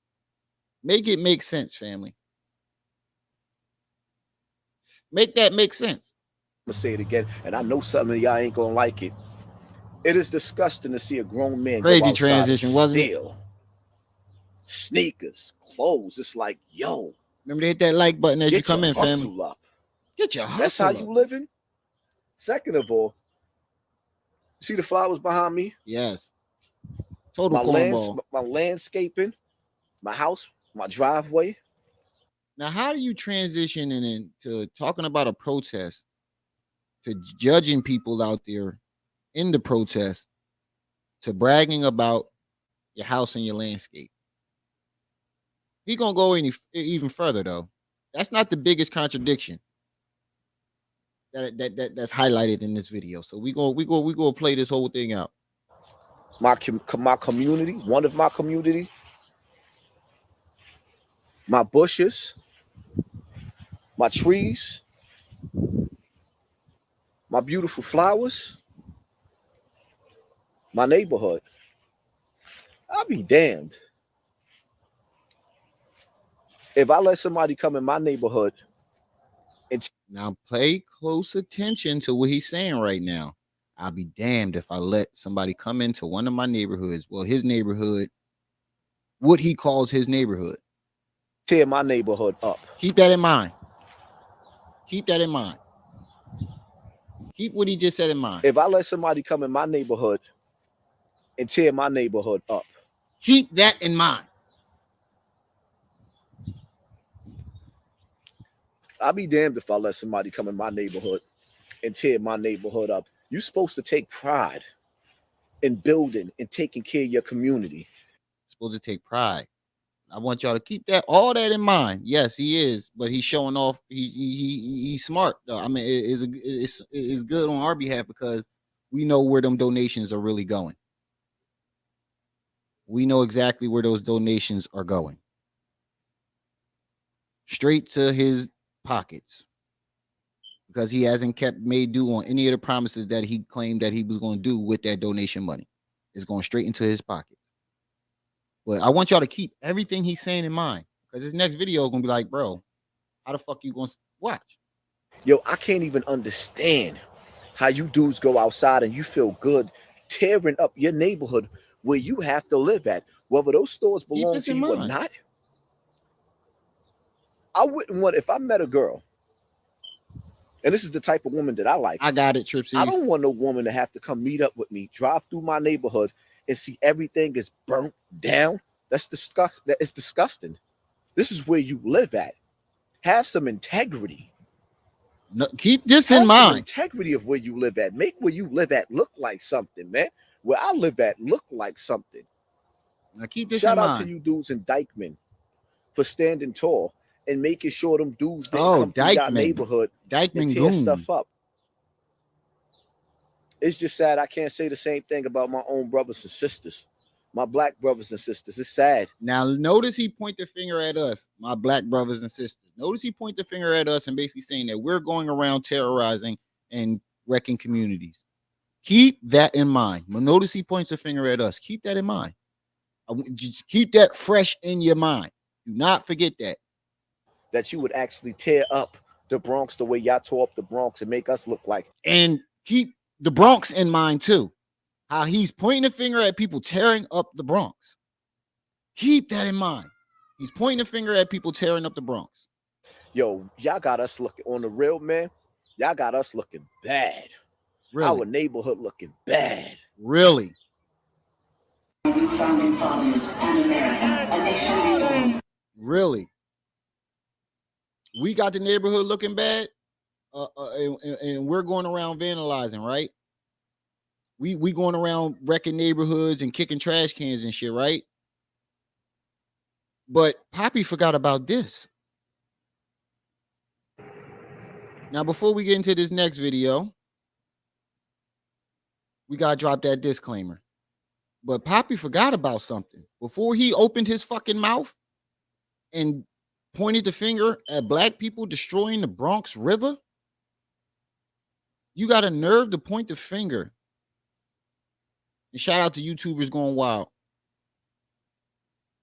[SPEAKER 1] Make it make sense, family. Make that make sense.
[SPEAKER 6] I'm gonna say it again, and I know some of y'all ain't gonna like it. It is disgusting to see a grown man
[SPEAKER 1] crazy transition, wasn't it?
[SPEAKER 6] Sneakers, clothes. It's like, yo,
[SPEAKER 1] remember to hit that like button as you come in,
[SPEAKER 6] family. Up.
[SPEAKER 1] Get your hustle.
[SPEAKER 6] That's how you living. Second of all, see the flowers behind me?
[SPEAKER 1] Yes. Total cornball.
[SPEAKER 6] My landscaping, my house, my driveway.
[SPEAKER 1] Now, how do you transition into talking about a protest to judging people out there in the protest to bragging about your house and your landscape? He gonna go even further though. That's not the biggest contradiction that's highlighted in this video. So we go play this whole thing out.
[SPEAKER 6] My community, one of my community, my bushes, my trees, my beautiful flowers, my neighborhood. I'll be damned if I let somebody come in my neighborhood.
[SPEAKER 1] Now pay close attention to what he's saying right now. I'll be damned if I let somebody come into one of my neighborhoods. Well, his neighborhood, what he calls his neighborhood.
[SPEAKER 6] Tear my neighborhood up.
[SPEAKER 1] Keep that in mind. Keep that in mind. Keep what he just said in mind.
[SPEAKER 6] If I let somebody come in my neighborhood and tear my neighborhood up.
[SPEAKER 1] Keep that in mind.
[SPEAKER 6] I'll be damned if I let somebody come in my neighborhood and tear my neighborhood up. You're supposed to take pride in building and taking care of your community.
[SPEAKER 1] You're supposed to take pride. I want y'all to keep all that in mind. Yes, he is, but he's showing off. He's smart though. I mean, it's good on our behalf because we know where them donations are really going. We know exactly where those donations are going. Straight to his pockets. Because he hasn't made due on any of the promises that he claimed that he was going to do with that donation money. It's going straight into his pockets. But I want y'all to keep everything he's saying in mind. Because his next video is going to be like, bro, how the fuck you going to watch?
[SPEAKER 6] Yo, I can't even understand how you dudes go outside and you feel good tearing up your neighborhood where you have to live at, whether those stores belong to you or not. I wouldn't want, if I met a girl, and this is the type of woman that I like.
[SPEAKER 1] I got it, Tripsies.
[SPEAKER 6] I don't want no woman to have to come meet up with me, drive through my neighborhood, and see everything is burnt down. That's disgusting. That is disgusting. This is where you live at. Have some integrity.
[SPEAKER 1] No, keep this in mind.
[SPEAKER 6] Integrity of where you live at. Make where you live at look like something, man. Where I live at look like something.
[SPEAKER 1] Now keep this in mind.
[SPEAKER 6] Shout out to you dudes in Dykeman for standing tall and making sure them dudes didn't
[SPEAKER 1] Oh,
[SPEAKER 6] come through your
[SPEAKER 1] Dykeman.
[SPEAKER 6] neighborhood and
[SPEAKER 1] Dykeman
[SPEAKER 6] tear
[SPEAKER 1] Goon.
[SPEAKER 6] stuff up. It's just sad I can't say the same thing about my own brothers and sisters, my black brothers and sisters. It's sad.
[SPEAKER 1] Now, notice he point the finger at us, my black brothers and sisters. Notice he point the finger at us and basically saying that we're going around terrorizing and wrecking communities. Keep that in mind. But notice he points the finger at us. Keep that in mind. Just keep that fresh in your mind. Do not forget that.
[SPEAKER 6] That you would actually tear up the Bronx the way y'all tore up the Bronx and make us look like.
[SPEAKER 1] And keep the Bronx in mind too. How he's pointing the finger at people tearing up the Bronx. Keep that in mind. He's pointing the finger at people tearing up the Bronx.
[SPEAKER 6] Yo, y'all got us looking on the real, man. Y'all got us looking bad.
[SPEAKER 1] Really?
[SPEAKER 6] Our neighborhood looking bad.
[SPEAKER 1] Really?
[SPEAKER 9] Founding fathers and America, a nation reborn.
[SPEAKER 1] Really? We got the neighborhood looking bad, and we're going around vandalizing, right? We going around wrecking neighborhoods and kicking trash cans and shit, right? But Poppy forgot about this. Now, before we get into this next video, we got to drop that disclaimer. But Poppy forgot about something. Before he opened his fucking mouth and pointed the finger at black people destroying the Bronx River, you got a nerve to point the finger. And shout out to YouTubers Going Wild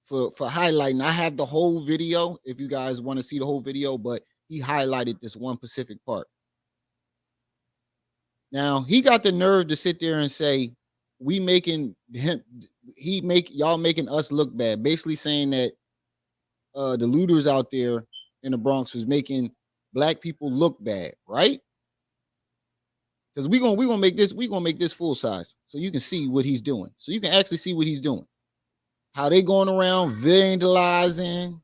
[SPEAKER 1] for highlighting. I have the whole video if you guys want to see the whole video, but he highlighted this one specific part. Now, he got the nerve to sit there and say, we making him, y'all making us look bad. Basically saying that the looters out there in the Bronx was making black people look bad, right? Because we're gonna make this full size so you can see what he's doing. So you can actually see what he's doing. How they going around vandalizing.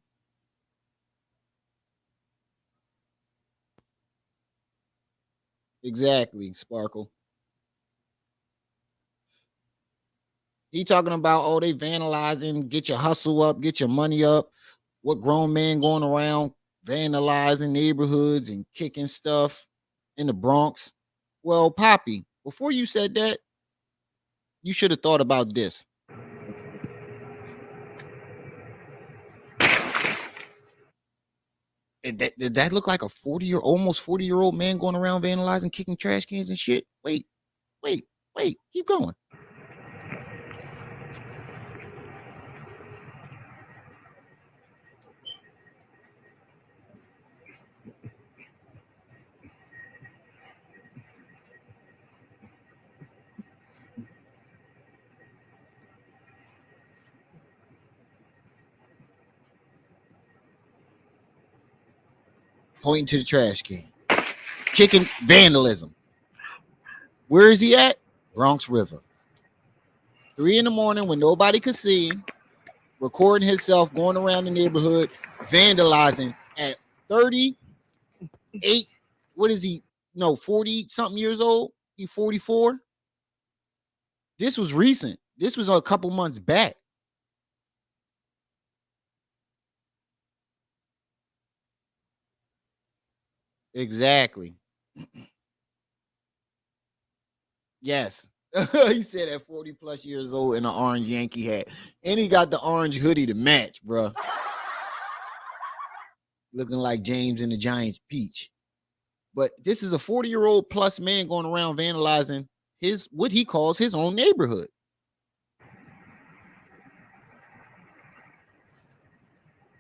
[SPEAKER 1] Exactly, Sparkle. He talking about, oh, they vandalizing, get your hustle up, get your money up. What grown man going around vandalizing neighborhoods and kicking stuff in the Bronx? Well, Poppy, before you said that, you should have thought about this. Did that look like a almost 40-year-old man going around vandalizing, kicking trash cans and shit? Wait, keep going. Pointing to the trash can. Kicking vandalism. Where is he at? Bronx River. 3 a.m. when nobody could see him, recording himself going around the neighborhood, vandalizing at 38. What is he? No, 40-something years old. He 44. This was recent. This was a couple months back. Exactly. Yes. He said at 40 plus years old in an orange Yankee hat. And he got the orange hoodie to match, bro. Looking like James and the Giants peach. But this is a 40-year-old plus man going around vandalizing what he calls his own neighborhood.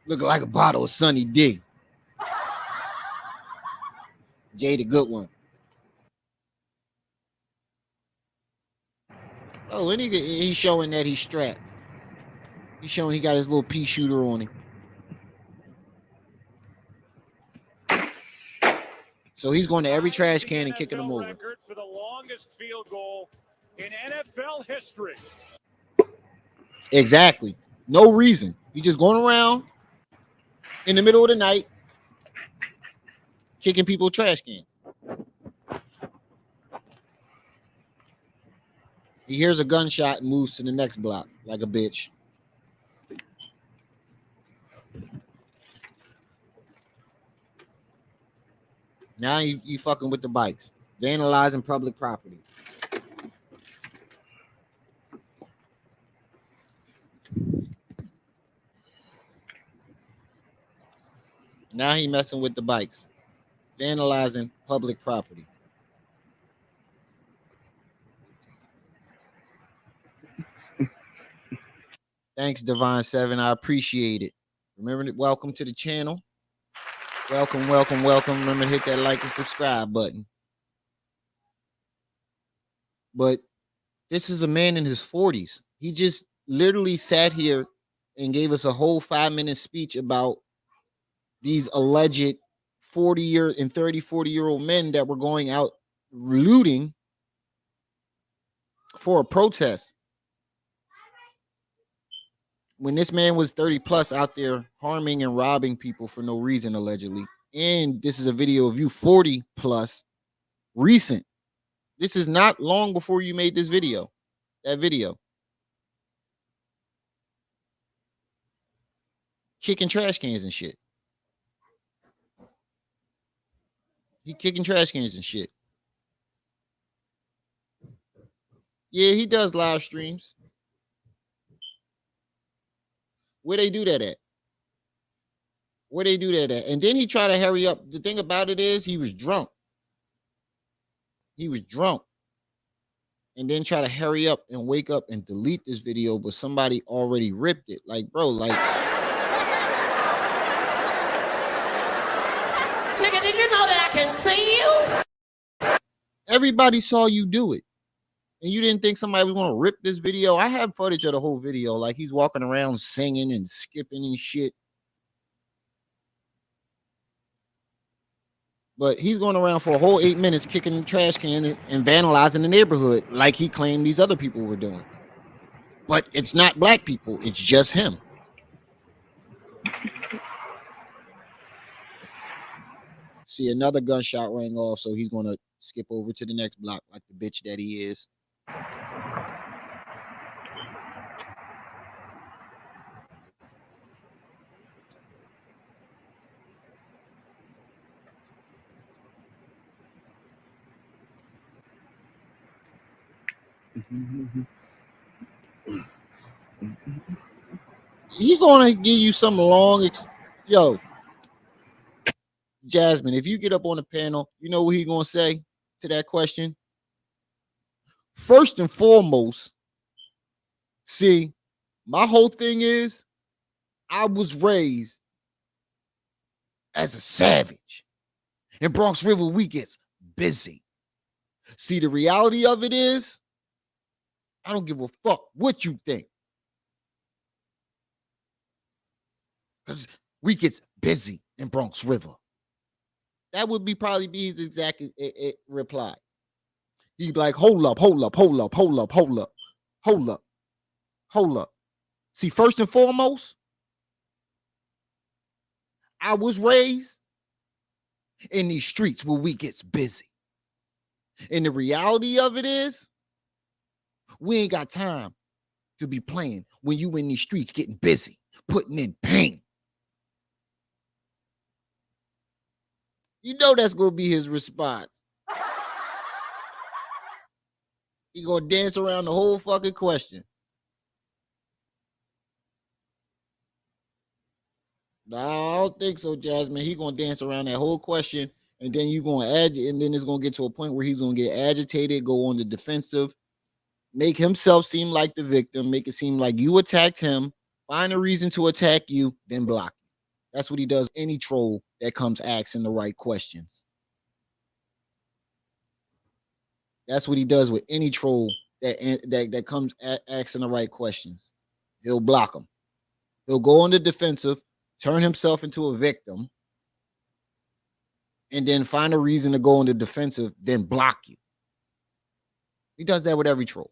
[SPEAKER 1] Looking like a bottle of Sunny D. Jay the good one. Oh, and he's showing that he's strapped. He's showing he got his little pea shooter on him. So he's going to every trash can and kicking them over.
[SPEAKER 5] For the longest field goal in NFL history.
[SPEAKER 1] Exactly. No reason. He's just going around in the middle of the night kicking people trash cans. He hears a gunshot and moves to the next block like a bitch. Now you fucking with the bikes, vandalizing public property. Now he messing with the bikes, vandalizing public property. Thanks, Divine Seven. I appreciate it. Remember, welcome to the channel. Welcome, welcome, welcome. Remember to hit that like and subscribe button. But this is a man in his 40s. He just literally sat here and gave us a whole 5-minute speech about these alleged 40-year and 30, 40-year-old men that were going out looting for a protest. When this man was 30 plus out there harming and robbing people for no reason, allegedly. And this is a video of you 40 plus, recent. This is not long before you made this video. That video. Kicking trash cans and shit. He kicking trash cans and shit. Yeah, he does live streams. Where they do that at? Where they do that at? And then he tried to hurry up. The thing about it is he was drunk. He was drunk. And then try to hurry up and wake up and delete this video, but somebody already ripped it. Like, bro, like...
[SPEAKER 2] Nigga, did you know that I can see you?
[SPEAKER 1] Everybody saw you do it. And you didn't think somebody was going to rip this video? I have footage of the whole video. Like, he's walking around singing and skipping and shit. But he's going around for a whole 8 minutes kicking trash can and vandalizing the neighborhood like he claimed these other people were doing. But it's not black people. It's just him. See, another gunshot rang off, so he's going to skip over to the next block like the bitch that he is. He gonna give you some long yo, Jasmine, if you get up on the panel, you know what he gonna say to that question? First and foremost, see, my whole thing is I was raised as a savage. In Bronx River, we get busy. See, the reality of it is, I don't give a fuck what you think. Because we get busy in Bronx River. That would probably be his exact reply. He'd be like, hold up, hold up, hold up, hold up, hold up, hold up, hold up. See, first and foremost, I was raised in these streets where we gets busy. And the reality of it is, we ain't got time to be playing when you in these streets getting busy, putting in pain. You know that's going to be his response. He going to dance around the whole fucking question. No, I don't think so, Jasmine. He going to dance around that whole question, and then you going to agitate, and then it's going to get to a point where he's going to get agitated, go on the defensive, make himself seem like the victim, make it seem like you attacked him, find a reason to attack you, then block you. That's what he does. Any troll that comes asking the right questions. That's what he does with any troll that comes asking the right questions. He'll block them. He'll go on the defensive, turn himself into a victim, and then find a reason to go on the defensive, then block you. He does that with every troll.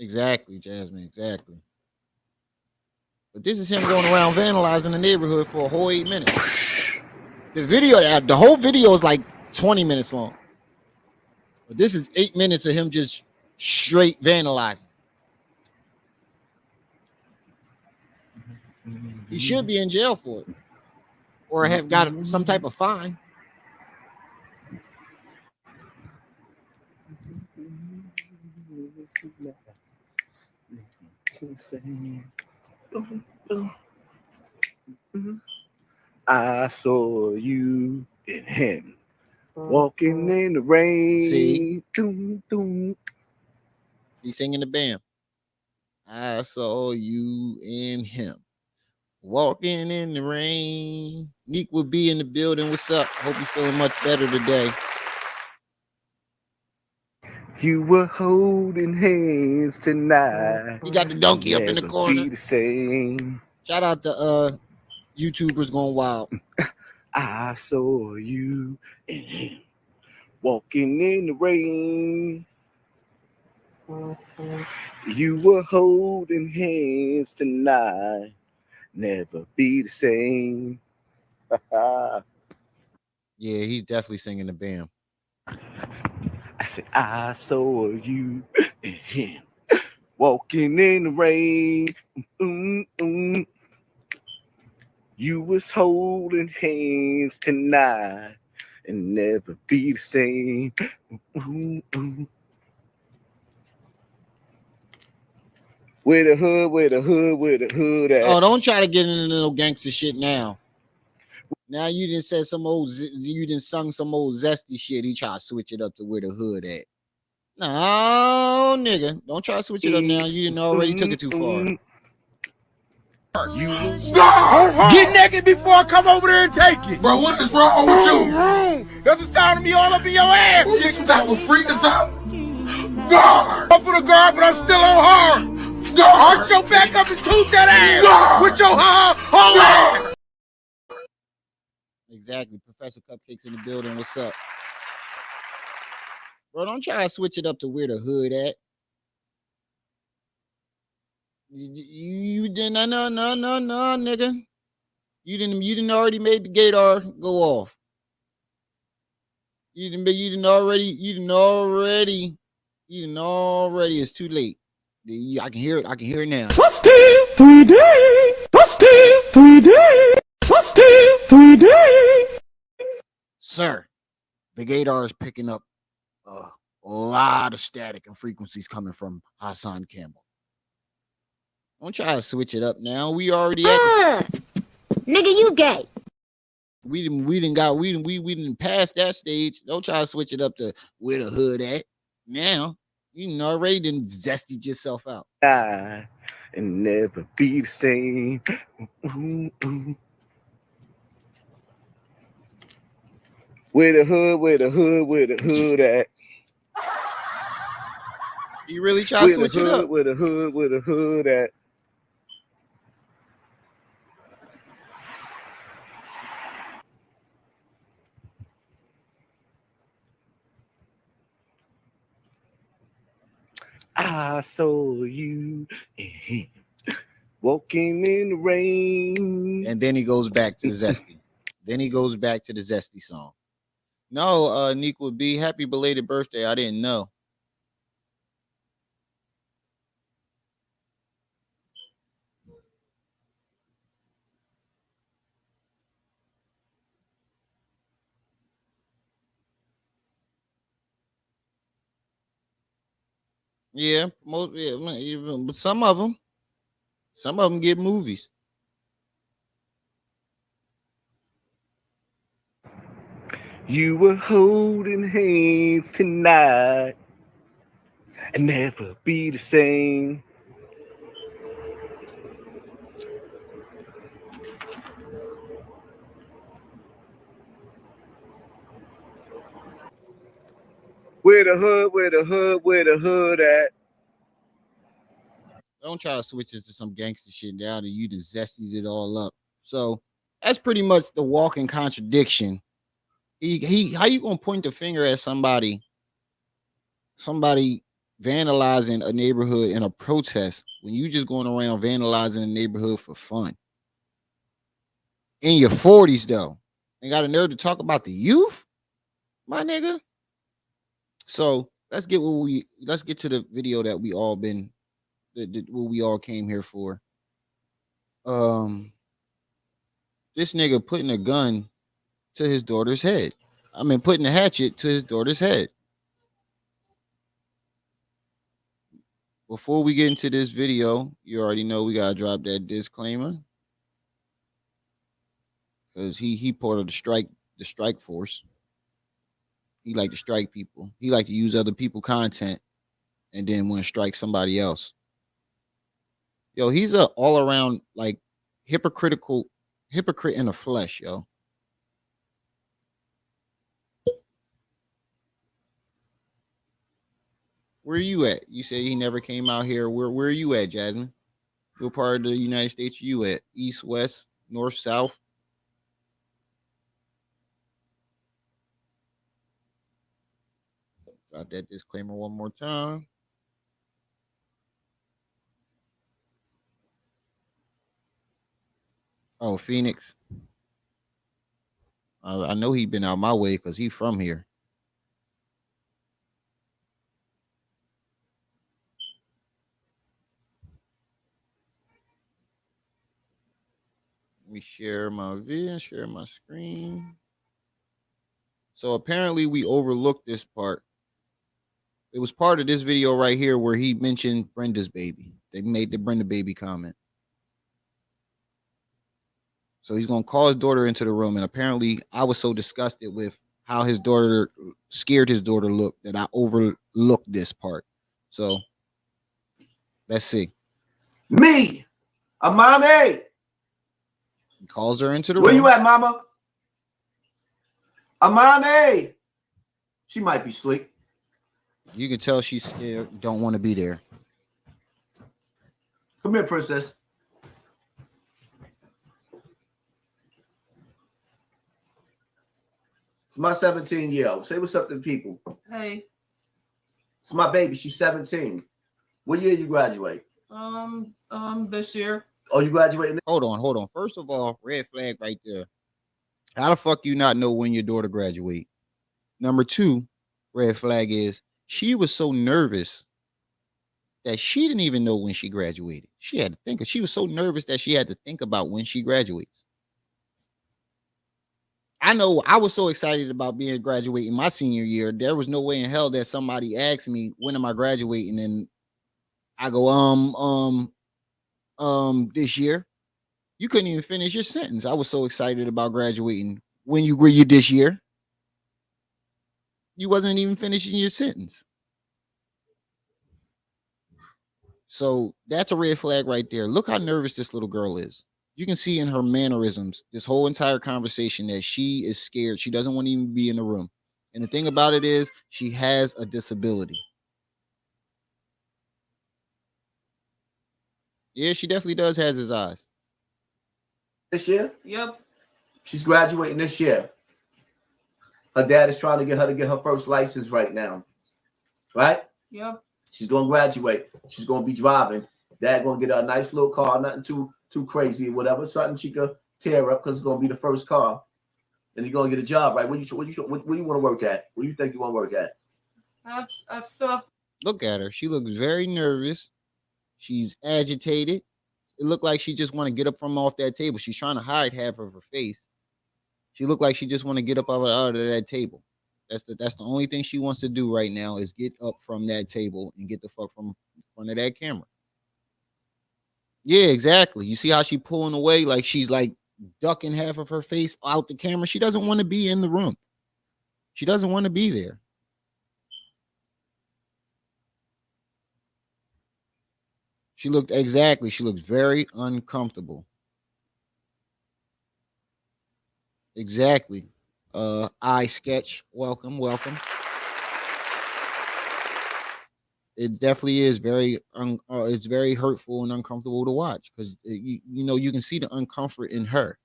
[SPEAKER 1] Exactly, Jasmine, exactly. But this is him going around vandalizing the neighborhood for a whole 8 minutes. The whole video is like 20 minutes long. But this is 8 minutes of him just straight vandalizing. He should be in jail for it, or have got some type of fine.
[SPEAKER 6] I saw you and him walking in the rain.
[SPEAKER 1] See?
[SPEAKER 6] Doom, doom.
[SPEAKER 1] He's singing the band. I saw you and him walking in the rain. Neek will be in the building. What's up? Hope you're feeling much better today.
[SPEAKER 6] You were holding hands tonight.
[SPEAKER 1] You got the donkey up in the
[SPEAKER 6] Never
[SPEAKER 1] corner.
[SPEAKER 6] be the same.
[SPEAKER 1] Shout out to YouTubers going wild.
[SPEAKER 6] I saw you and him walking in the rain. You were holding hands tonight. Never be the same.
[SPEAKER 1] Yeah, he's definitely singing the band.
[SPEAKER 6] I said, I saw you and him walking in the rain. You was holding hands tonight and never be the same. With the hood at.
[SPEAKER 1] Oh, don't try to get into no gangster shit now. Now you done said some old, you done sung some old zesty shit. He try to switch it up to where the hood at. No, nigga, don't try to switch it up now. You didn't already took it too far.
[SPEAKER 7] Get naked before I come over there and take it. Bro, what is wrong with you?
[SPEAKER 2] That's the sound of me all up in your ass.
[SPEAKER 7] Who you some type of freak or something? Guard!
[SPEAKER 2] I'm for the guard, but I'm still on hard.
[SPEAKER 7] Guard!
[SPEAKER 2] Arch your back up and toot that ass.
[SPEAKER 7] Guard!
[SPEAKER 2] With your whole ass.
[SPEAKER 1] Exactly. Professor Cupcakes in the building. What's up? Bro, don't try to switch it up to where the hood at. You didn't, no, nigga. You didn't already made the gator go off. You didn't already. It's too late. I can hear it now. Sir, the gator is picking up a lot of static and frequencies coming from Hassan Campbell. Don't try to switch it up now. We already
[SPEAKER 10] nigga, you gay.
[SPEAKER 1] We didn't pass that stage. Don't try to switch it up to where the hood at. Now you already done zested yourself out.
[SPEAKER 6] And never be the same. Where the hood at?
[SPEAKER 1] You really try to switch it up?
[SPEAKER 6] Where the hood at? I saw you and him walking in the rain.
[SPEAKER 1] And then he goes back to Zesty. Then he goes back to the Zesty song. No, Neek would be happy belated birthday. I didn't know. Yeah, but some of them get movies.
[SPEAKER 6] You were holding hands tonight and never be the same. Where the hood at?
[SPEAKER 1] Don't try to switch it to some gangster shit now that you done zested it all up. So that's pretty much the walking contradiction. How you gonna point the finger at somebody vandalizing a neighborhood in a protest when you just going around vandalizing a neighborhood for fun? In your 40s though. And got a nerve to talk about the youth, my nigga. So let's get to the video that we all what we all came here for. this nigga putting a gun to his daughter's head. I mean, putting a hatchet to his daughter's head. Before we get into this video, you already know we gotta drop that disclaimer. Because he part of the strike force. He like to strike people. He like to use other people content and then want to strike somebody else. Yo, he's a all around like hypocrite in the flesh, yo. Where are you at? You say he never came out here. Where are you at, Jasmine? What part of the United States are you at? East, west, north, south? Drop that disclaimer one more time. Oh, Phoenix. I know he been out my way because he from here. Let me share my video, share my screen. So apparently we overlooked this part. It was part of this video right here where he mentioned Brenda's baby. They made the Brenda baby comment. So he's going to call his daughter into the room. And apparently I was so disgusted with how his daughter scared his daughter looked that I overlooked this part. So let's see.
[SPEAKER 11] Me, Amane.
[SPEAKER 1] He calls her into the
[SPEAKER 11] Where
[SPEAKER 1] room.
[SPEAKER 11] Where you at, mama? Amane. She might be asleep.
[SPEAKER 1] You can tell she's scared, don't want to be there.
[SPEAKER 11] Come here, princess. It's my 17-year-old. Say what's up to the people.
[SPEAKER 12] Hey.
[SPEAKER 11] It's my baby. She's 17. What year you graduate?
[SPEAKER 12] This year.
[SPEAKER 11] Oh, you graduating?
[SPEAKER 1] Hold on. First of all, red flag right there. How the fuck you not know when your daughter graduate? Number two, red flag is she was so nervous that she didn't even know when she graduated. She had to think. She was so nervous that she had to think about when she graduates. I know I was so excited about being graduating my senior year. There was no way in hell that somebody asked me, when am I graduating? And I go, this year. You couldn't even finish your sentence. I was so excited about graduating. When you this year, you wasn't even finishing your sentence. So that's a red flag right there. Look how nervous this little girl is. You can see in her mannerisms, this whole entire conversation, that she is scared. She doesn't want to even be in the room. And the thing about it is, she has a disability. Yeah, she definitely does has his eyes.
[SPEAKER 11] This year?
[SPEAKER 12] Yep.
[SPEAKER 11] She's graduating this year. Her dad is trying to get her first license right now. Right?
[SPEAKER 12] Yep.
[SPEAKER 11] She's going to graduate. She's going to be driving. Dad going to get her a nice little car, nothing too crazy or whatever, something she could tear up because it's going to be the first car. And you're going to get a job, right? Where do you want to work at? Where do you think you want to work at?
[SPEAKER 12] I've still.
[SPEAKER 1] Look at her. She looks very nervous. She's agitated. It looked like she just want to get up from off that table. She's trying to hide half of her face. She looked like she just want to get up out of that table. That's the only thing she wants to do right now is get up from that table and get the fuck from in front of that camera. Yeah, exactly. You see how she pulling away, like she's like ducking half of her face out the camera. She doesn't want to be in the room. She doesn't want to be there. She looked very uncomfortable. Exactly. Eye sketch. Welcome. It definitely is it's very hurtful and uncomfortable to watch because you can see the uncomfort in her.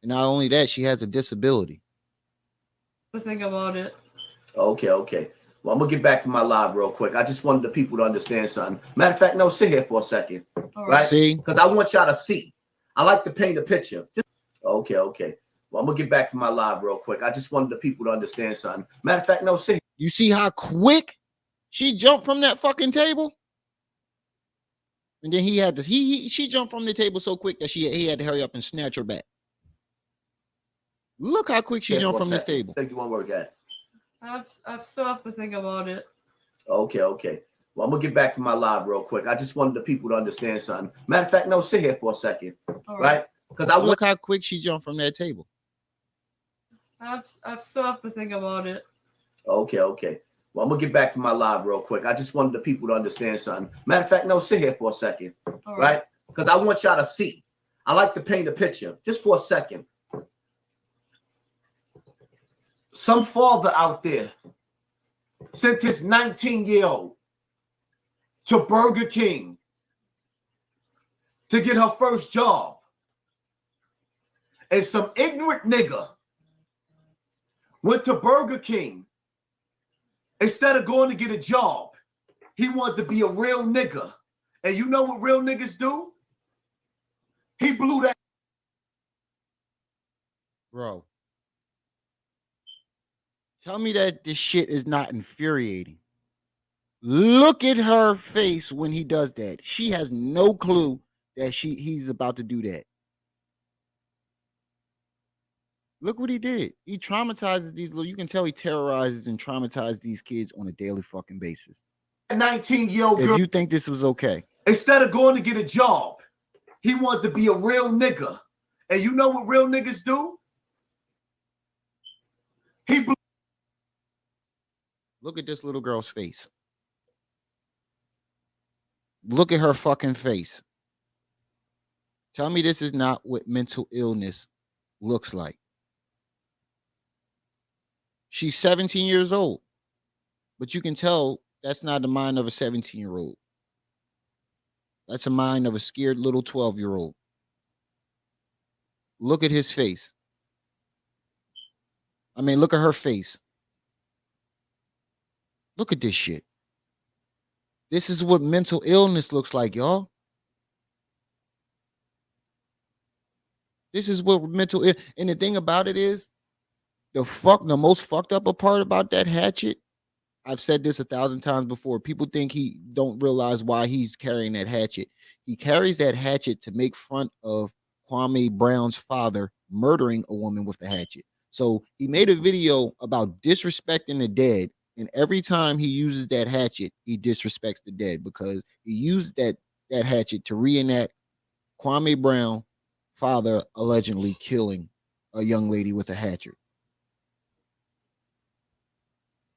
[SPEAKER 1] And not only that, she has a disability.
[SPEAKER 12] To think about it.
[SPEAKER 11] Okay. Well, I'm gonna get back to my live real quick. I just wanted the people to understand something. Matter of fact, no, sit here for a second. Right?
[SPEAKER 1] See?
[SPEAKER 11] Because I want y'all to see. I like to paint a picture. Okay. Well, I'm gonna get back to my live real quick. I just wanted the people to understand something. Matter of fact, no, sit here.
[SPEAKER 1] You see how quick she jumped from that fucking table? And then he had to she jumped from the table so quick that he had to hurry up and snatch her back. Look how quick she jumped from this table.
[SPEAKER 11] Think you want to work at?
[SPEAKER 12] I still have to think about it.
[SPEAKER 11] Okay. Well, I'm gonna get back to my live real quick. I just wanted the people to understand something. Matter of fact, no, sit here for a second, right? Because I
[SPEAKER 1] look how quick she jumped from that table.
[SPEAKER 12] I still have to think about it.
[SPEAKER 11] Okay. Well, I'm gonna get back to my live real quick. I just wanted the people to understand something. Matter of fact, no, sit here for a second, right? Because I want y'all to see. I like to paint a picture just for a second. Some father out there sent his 19-year-old to Burger King to get her first job. And some ignorant nigga went to Burger King. Instead of going to get a job, he wanted to be a real nigga. And you know what real niggas do? He blew that.
[SPEAKER 1] Bro. Tell me that this shit is not infuriating. Look at her face when he does that. She has no clue that he's about to do that. Look what he did. He traumatizes these little, you can tell he terrorizes and traumatizes these kids on a daily fucking basis.
[SPEAKER 11] 19-year-old girl.
[SPEAKER 1] If you think this was okay.
[SPEAKER 11] Instead of going to get a job, he wanted to be a real nigga. And you know what real niggas do?
[SPEAKER 1] Look at this little girl's face. Look at her fucking face. Tell me this is not what mental illness looks like. She's 17 years old, but you can tell that's not the mind of a 17-year-old. That's a mind of a scared little 12-year-old. Look at his face. I mean, look at her face. Look at this shit. This is what mental illness looks like, y'all. This is what mental illness. And the thing about it is, the most fucked up part about that hatchet, I've said this 1,000 times before. People think he don't realize why he's carrying that hatchet. He carries that hatchet to make fun of Kwame Brown's father murdering a woman with the hatchet. So he made a video about disrespecting the dead. And every time he uses that hatchet, he disrespects the dead because he used that hatchet to reenact Kwame Brown father allegedly killing a young lady with a hatchet.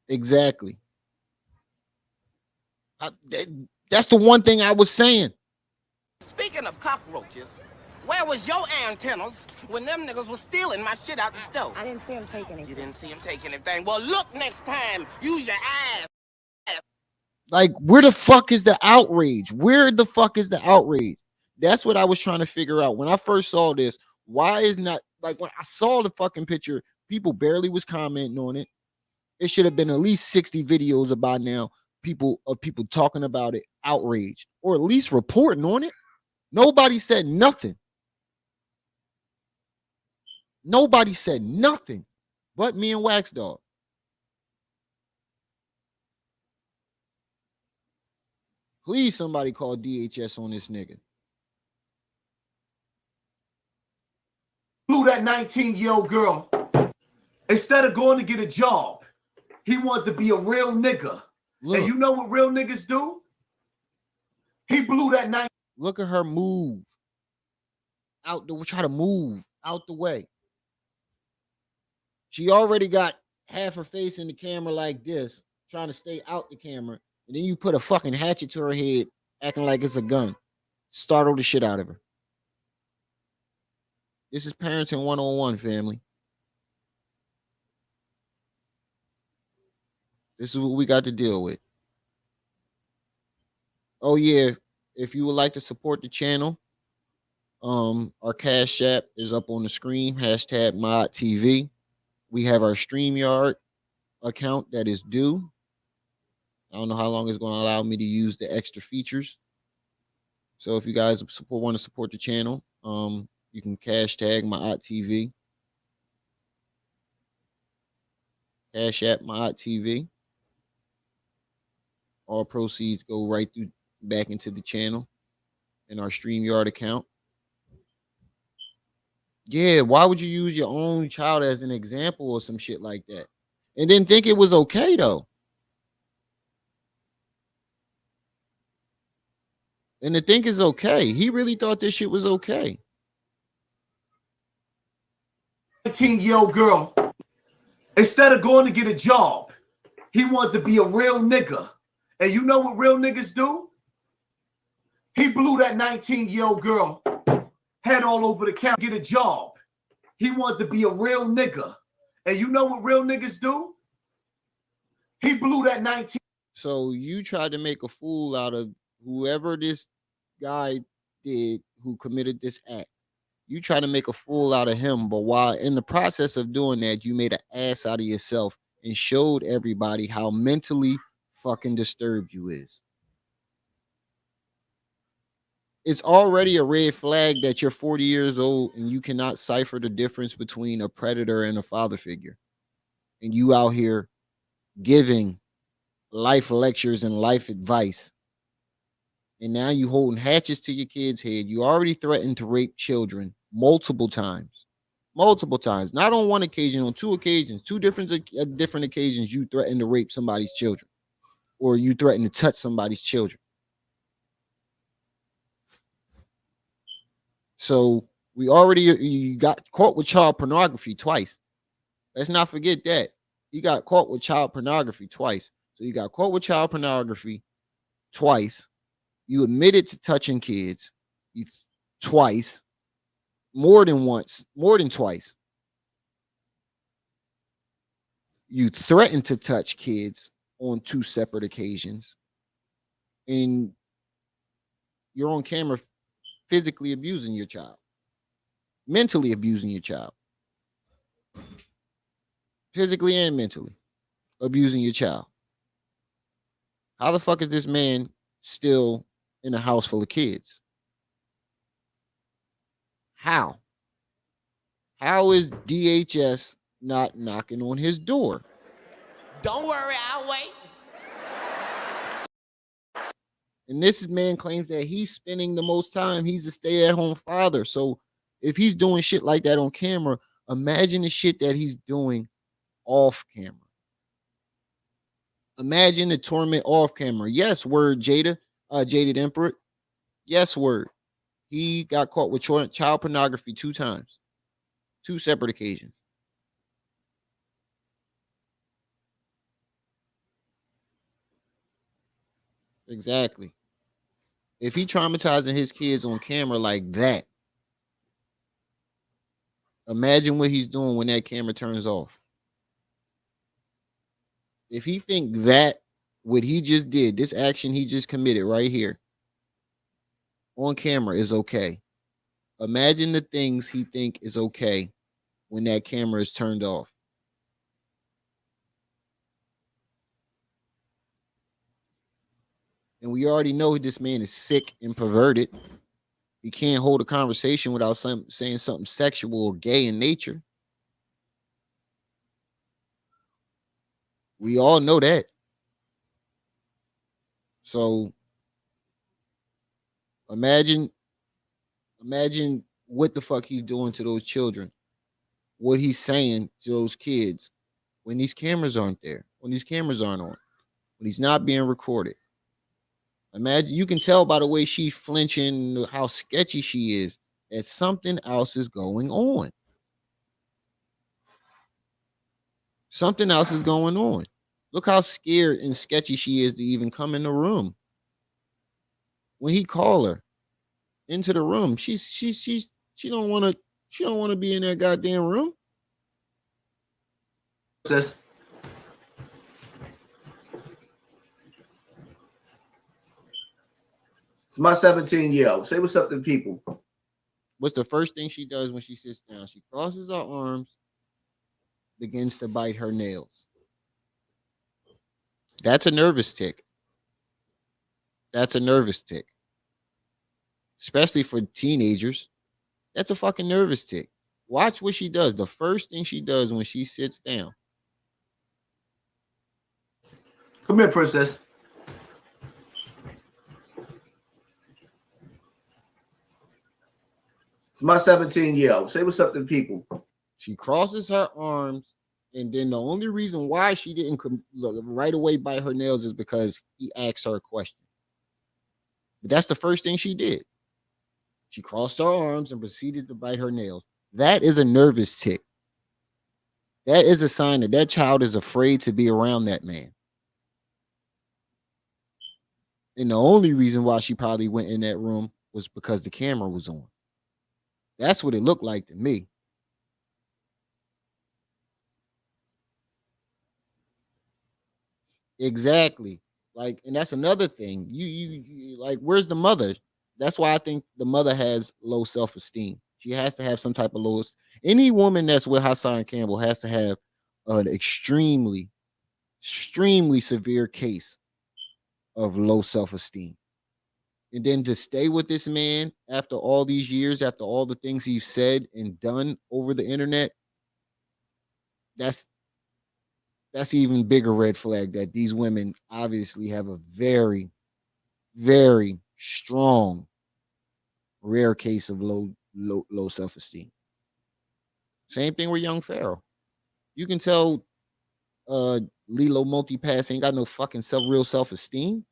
[SPEAKER 1] Exactly. That's the one thing I was saying.
[SPEAKER 2] Speaking of cockroaches, where was your antennas when them niggas was stealing my shit out the stove?
[SPEAKER 13] I didn't see him take anything.
[SPEAKER 2] You didn't see him take anything? Well, look next time. Use your eyes.
[SPEAKER 1] Like, where the fuck is the outrage? Where the fuck is the outrage? That's what I was trying to figure out. When I first saw this, why is not, like, when I saw the fucking picture, people barely was commenting on it. It should have been at least 60 videos about now, people talking about it, outraged, or at least reporting on it. Nobody said nothing. Nobody said nothing but me and Wax Dog. Please, somebody call DHS on this nigga.
[SPEAKER 11] Blew that 19-year-old girl. Instead of going to get a job, he wanted to be a real nigga. Look. And you know what real niggas do? He blew that 19.
[SPEAKER 1] Look at her move. Try to move out the way. She already got half her face in the camera like this, trying to stay out the camera. And then you put a fucking hatchet to her head, acting like it's a gun. Startle the shit out of her. This is parenting 101, family. This is what we got to deal with. Oh, yeah. If you would like to support the channel, our Cash App is up on the screen, #ModTV. We have our StreamYard account that is due. I don't know how long it's going to allow me to use the extra features. So if you guys want to support the channel, you can #ModTV. Cash App ModTV. All proceeds go right back into the channel. in our StreamYard account. Yeah, why would you use your own child as an example or some shit like that? And then think it was okay though. And to think is okay. He really thought this shit was okay.
[SPEAKER 11] 19-year-old girl, instead of going to get a job, he wanted to be a real nigga. And you know what real niggas do? He blew that 19-year-old girl head all over the counter, get a job. He wanted to be a real nigga. And you know what real niggas do? He blew that 19.
[SPEAKER 1] So you tried to make a fool out of whoever this guy did who committed this act. You try to make a fool out of him, but while in the process of doing that, you made an ass out of yourself and showed everybody how mentally fucking disturbed you is. It's already a red flag that you're 40 years old and you cannot cipher the difference between a predator and a father figure. And you out here giving life lectures and life advice. And now you holding hatchets to your kid's head. You already threatened to rape children multiple times. Multiple times. Not on one occasion, on two occasions. Two different occasions you threatened to rape somebody's children. Or you threatened to touch somebody's children. So you got caught with child pornography twice. Let's not forget that. You got caught with child pornography twice. So you got caught with child pornography twice. You admitted to touching kids twice, more than once, more than twice. You threatened to touch kids on 2 separate occasions. And you're on camera physically abusing your child, mentally abusing your child, physically and mentally abusing your child. How the fuck is this man still in a house full of kids? How? How is DHS not knocking on his door?
[SPEAKER 2] Don't worry, I'll wait.
[SPEAKER 1] And this man claims that he's spending the most time. He's a stay-at-home father. So if he's doing shit like that on camera, imagine the shit that he's doing off camera. Imagine the torment off camera. Yes, word, Jaded Emperor. Yes, word. He got caught with child pornography 2 times, 2 separate occasions. Exactly. If he traumatizing his kids on camera like that, imagine what he's doing when that camera turns off. If he think that what he just did, this action he just committed right here on camera is okay, imagine the things he think is okay when that camera is turned off. And we already know this man is sick and perverted. He can't hold a conversation without saying something sexual or gay in nature. We all know that. So imagine what the fuck he's doing to those children, what he's saying to those kids when these cameras aren't there, when these cameras aren't on, when he's not being recorded. Imagine, you can tell by the way she's flinching, how sketchy she is, that something else is going on. Something else is going on. Look how scared and sketchy she is to even come in the room. When he called her into the room, she don't want to be in that goddamn room.
[SPEAKER 11] Sis. It's my 17-year-old. Say what's up to the people.
[SPEAKER 1] What's the first thing she does when she sits down? She crosses her arms, begins to bite her nails. That's a nervous tick. That's a nervous tick. Especially for teenagers. That's a fucking nervous tick. Watch what she does. The first thing she does when she sits down.
[SPEAKER 11] Come here, princess. It's my 17-year-old. Say what's up to the people.
[SPEAKER 1] She crosses her arms, and then the only reason why she didn't look right away bite her nails is because he asked her a question. But that's the first thing she did. She crossed her arms and proceeded to bite her nails. That is a nervous tick. That is a sign that that child is afraid to be around that man. And the only reason why she probably went in that room was because the camera was on. That's what it looked like to me. Exactly. Like, and that's another thing. You like, where's the mother? That's why I think the mother has low self-esteem. She has to have some type of low. Any woman that's with Hassan Campbell has to have an extremely severe case of low self-esteem. And then to stay with this man after all these years, after all the things he's said and done over the internet, that's even bigger red flag that these women obviously have a very, very strong, rare case of low self-esteem. Same thing with young Pharaoh. You can tell Lilo Multipass ain't got no fucking real self-esteem.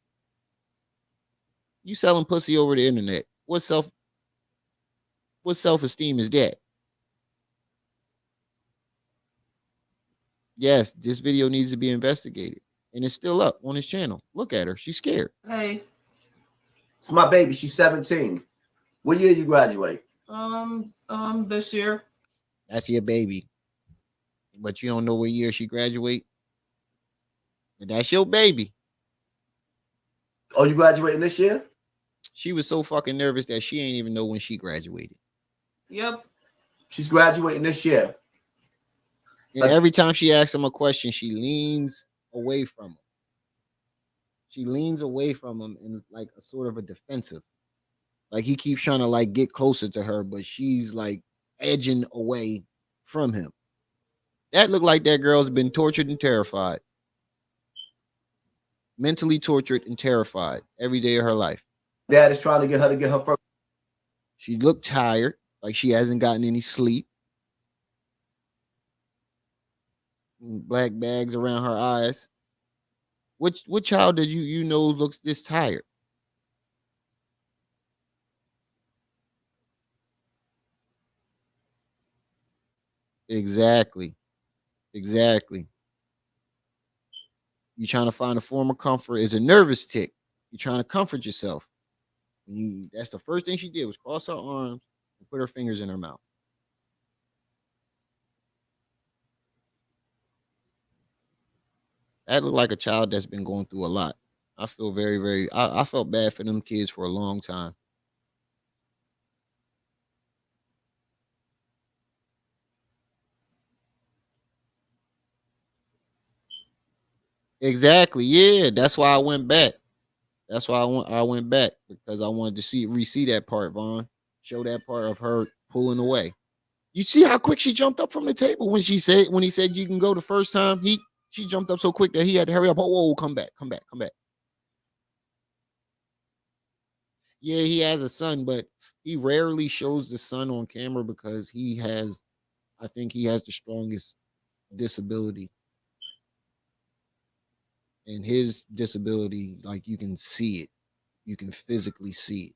[SPEAKER 1] You selling pussy over the internet. What self-esteem is that? Yes, this video needs to be investigated. And it's still up on his channel. Look at her. She's scared.
[SPEAKER 12] Hey.
[SPEAKER 11] It's my baby. She's 17. What year you graduate?
[SPEAKER 12] This year.
[SPEAKER 1] That's your baby. But you don't know what year she graduate? And that's your baby.
[SPEAKER 11] Oh, you graduating this year?
[SPEAKER 1] She was so fucking nervous that she ain't even know when she graduated.
[SPEAKER 12] Yep.
[SPEAKER 11] She's graduating this year.
[SPEAKER 1] And every time she asks him a question, she leans away from him. She leans away from him in like a sort of a defensive. Like he keeps trying to like get closer to her, but she's like edging away from him. That looked like that girl's been tortured and terrified. Mentally tortured and terrified every day of her life.
[SPEAKER 11] Dad is trying to get her first.
[SPEAKER 1] She looked tired, like she hasn't gotten any sleep. Black bags around her eyes. What child did you know looks this tired? Exactly. Exactly. You're trying to find a form of comfort is a nervous tick. You're trying to comfort yourself. That's the first thing she did was cross her arms and put her fingers in her mouth. That looked like a child that's been going through a lot. I feel I felt bad for them kids for a long time. Exactly. Yeah, that's why I went back. That's why I went back because I wanted to re-see that part, Vaughn. Show that part of her pulling away. You see how quick she jumped up from the table when he said you can go the first time. She jumped up so quick that he had to hurry up. Whoa, come back. Yeah, he has a son, but he rarely shows the son on camera because I think he has the strongest disability. And his disability, like you can see it. You can physically see it.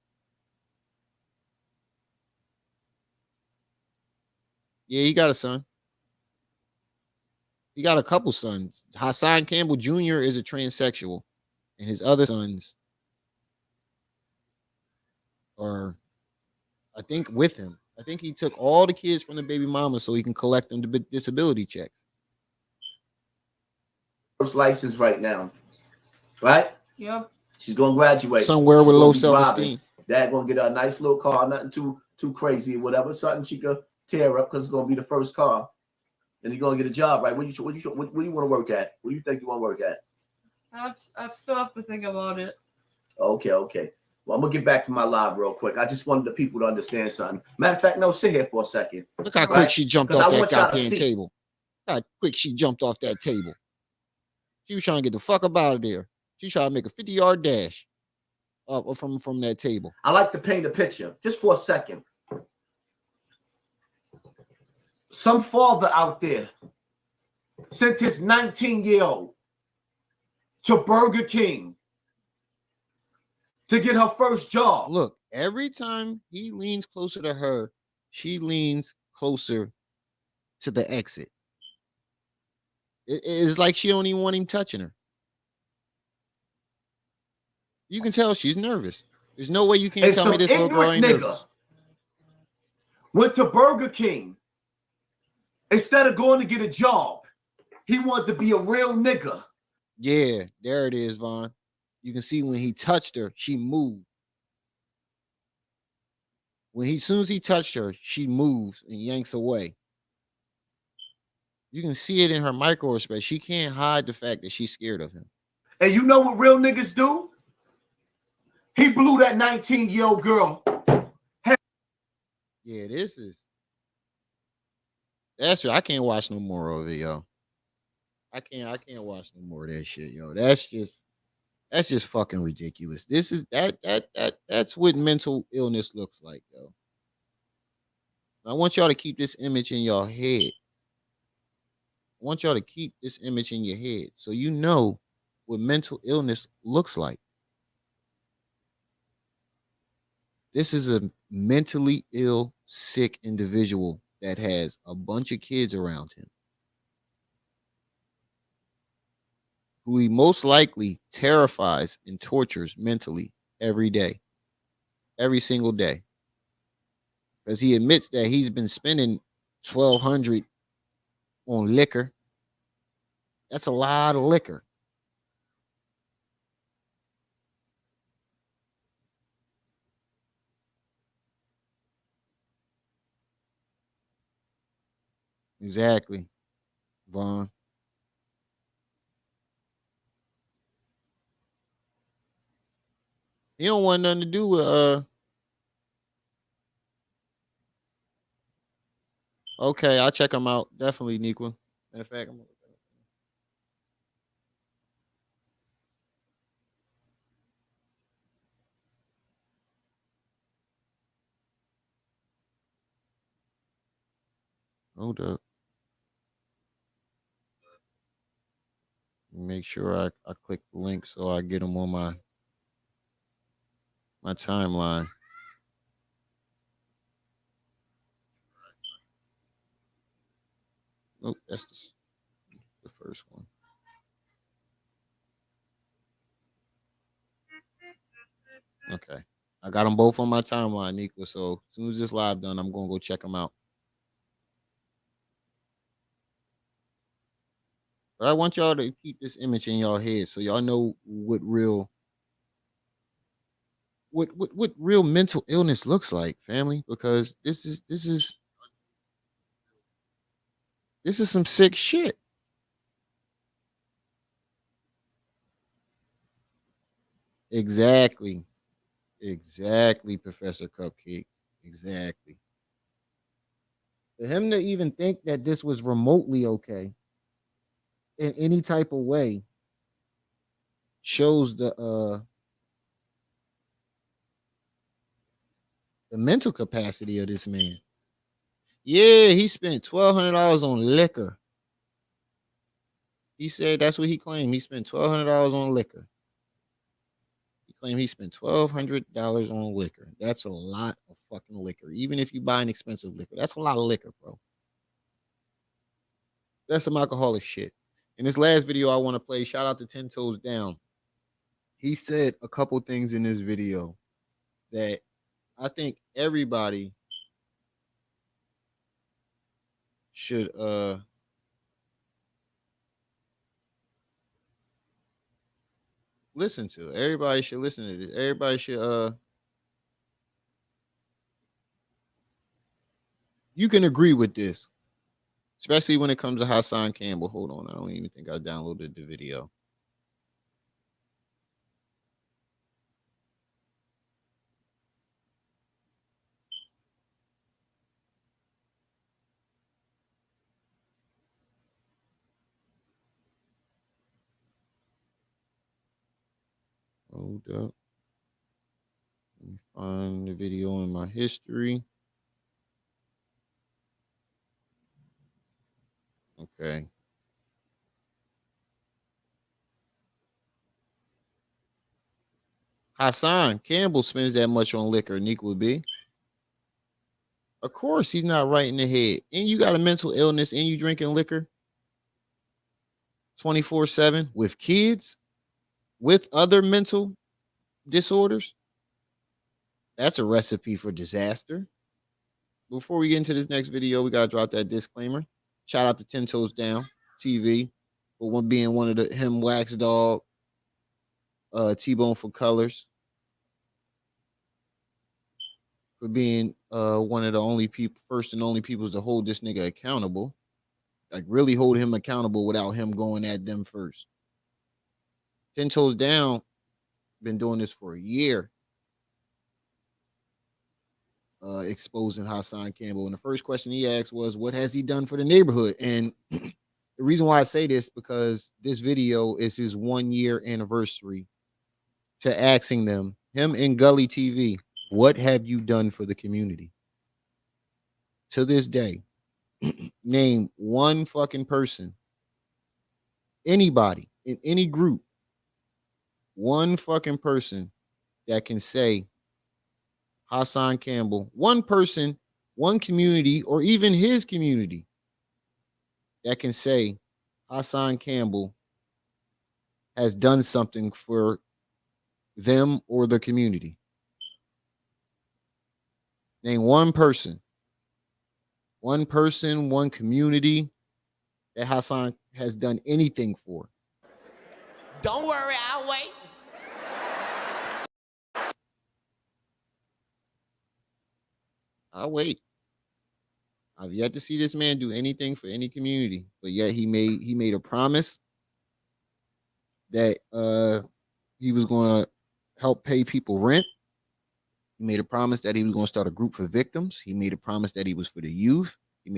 [SPEAKER 1] Yeah, he got a son. He got a couple sons. Hassan Campbell Jr. is a transsexual, and his other sons are, I think, with him. I think he took all the kids from the baby mama so he can collect them the disability checks.
[SPEAKER 11] First license right now, right?
[SPEAKER 12] Yep.
[SPEAKER 11] She's gonna graduate
[SPEAKER 1] somewhere with low self-esteem.
[SPEAKER 11] Dad gonna get her a nice little car, nothing too crazy, whatever, something she could tear up because it's gonna be the first car. And you're gonna get a job, right? What do you want to work at? What do you think you want to work at?
[SPEAKER 12] I still have to think about it.
[SPEAKER 11] Okay. Well, I'm gonna get back to my live real quick. I just wanted the people to understand something. Matter of fact, no, sit here for a second.
[SPEAKER 1] Look how quick she jumped off that goddamn table. Look how quick she jumped off that table. She was trying to get the fuck up out of there. She tried to make a 50-yard dash from that table.
[SPEAKER 11] I like to paint a picture just for a second. some father out there sent his 19-year-old to Burger King to get her first job.
[SPEAKER 1] Look, every time he leans closer to her, she leans closer to the exit. It's like she don't even want him touching her. You can tell she's nervous. There's no way you can't
[SPEAKER 11] And
[SPEAKER 1] tell me
[SPEAKER 11] some
[SPEAKER 1] this little girl ain't
[SPEAKER 11] ignorant
[SPEAKER 1] nervous.
[SPEAKER 11] nigga went to Burger King. Instead of going to get a job, he wanted to be a real nigga.
[SPEAKER 1] Yeah, there it is, Vaughn. You can see when he touched her, she moved. As soon as he touched her, she moves and yanks away. You can see it in her micro expression. She can't hide the fact that she's scared of him.
[SPEAKER 11] And you know what real niggas do? He blew that 19-year-old girl.
[SPEAKER 1] Yeah, that's right. I can't watch no more of it, yo. I can't watch no more of that shit, yo. That's just fucking ridiculous. That's what mental illness looks like, yo. I want y'all to keep this image in your head. I want y'all to keep this image in your head so you know what mental illness looks like. This is a mentally ill, sick individual that has a bunch of kids around him who he most likely terrifies and tortures mentally every day, every single day. Because he admits that he's been spending $1,200 on liquor. That's a lot of liquor. Exactly, Vaughn. He don't want nothing to do with Okay, I'll check him out. Definitely, Nequa. Matter of fact, hold up. Make sure I click the link so I get him on my timeline. Nope, that's the first one. Okay. I got them both on my timeline, Nequa. So as soon as this live done, I'm gonna go check them out. But I want y'all to keep this image in y'all head so y'all know what real mental illness looks like, family, because this is some sick shit. Exactly. Exactly, Professor Cupcake. Exactly. For him to even think that this was remotely okay in any type of way shows the mental capacity of this man. Yeah, he spent $1,200 on liquor. He said that's what he claimed. He spent $1,200 on liquor. He claimed he spent $1,200 on liquor. That's a lot of fucking liquor. Even if you buy an expensive liquor, that's a lot of liquor, bro. That's some alcoholic shit. In this last video I want to play, shout out to 10 Toes Down. He said a couple things in this video that I think everybody should listen to. Everybody should listen to this. Everybody should you can agree with this. Especially when it comes to Hassan Campbell. Hold on, I don't even think I downloaded the video. Hold up. Let me find the video in my history. Okay. Hassan Campbell spends that much on liquor, Nick would be. Of course, he's not right in the head. And you got a mental illness and you drinking liquor 24/7 with kids, with other mental disorders. That's a recipe for disaster. Before we get into this next video, we gotta drop that disclaimer. Shout out to 10 Toes Down TV for one being one of the him Wax Dog, T-Bone for Colors, for being one of the only people, first and only people to hold this nigga accountable. Like really hold him accountable without him going at them first. 10 Toes Down been doing this for a year. Exposing Hassan Campbell. And the first question he asked was, what has he done for the neighborhood? And the reason why I say this, because this video is his 1 year anniversary to asking them, him and Gully TV, what have you done for the community? To this day, name one fucking person, anybody in any group, one fucking person that can say Hassan Campbell, one person, one community, or even his community that can say Hassan Campbell has done something for them or the community. Name one person, one community that Hassan has done anything for.
[SPEAKER 2] Don't worry, I'll wait.
[SPEAKER 1] I'll wait. I've yet to see this man do anything for any community, but yet he made a promise that he was going to help pay people rent. He made a promise that he was going to start a group for victims. He made a promise that he was for the youth. He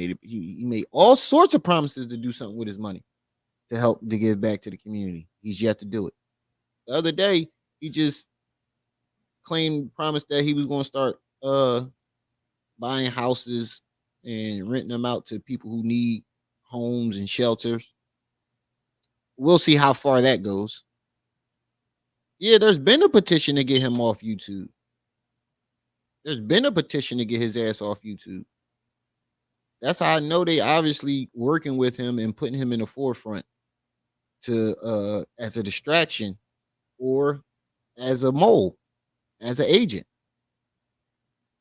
[SPEAKER 1] made all sorts of promises to do something with his money to help to give back to the community. He's yet to do it. The other day, he just promised that he was going to start buying houses and renting them out to people who need homes and shelters. We'll see how far that goes. Yeah, there's been a petition to get him off YouTube. There's been a petition to get his ass off YouTube. That's how I know they obviously working with him and putting him in the forefront to as a distraction or as a mole, as an agent.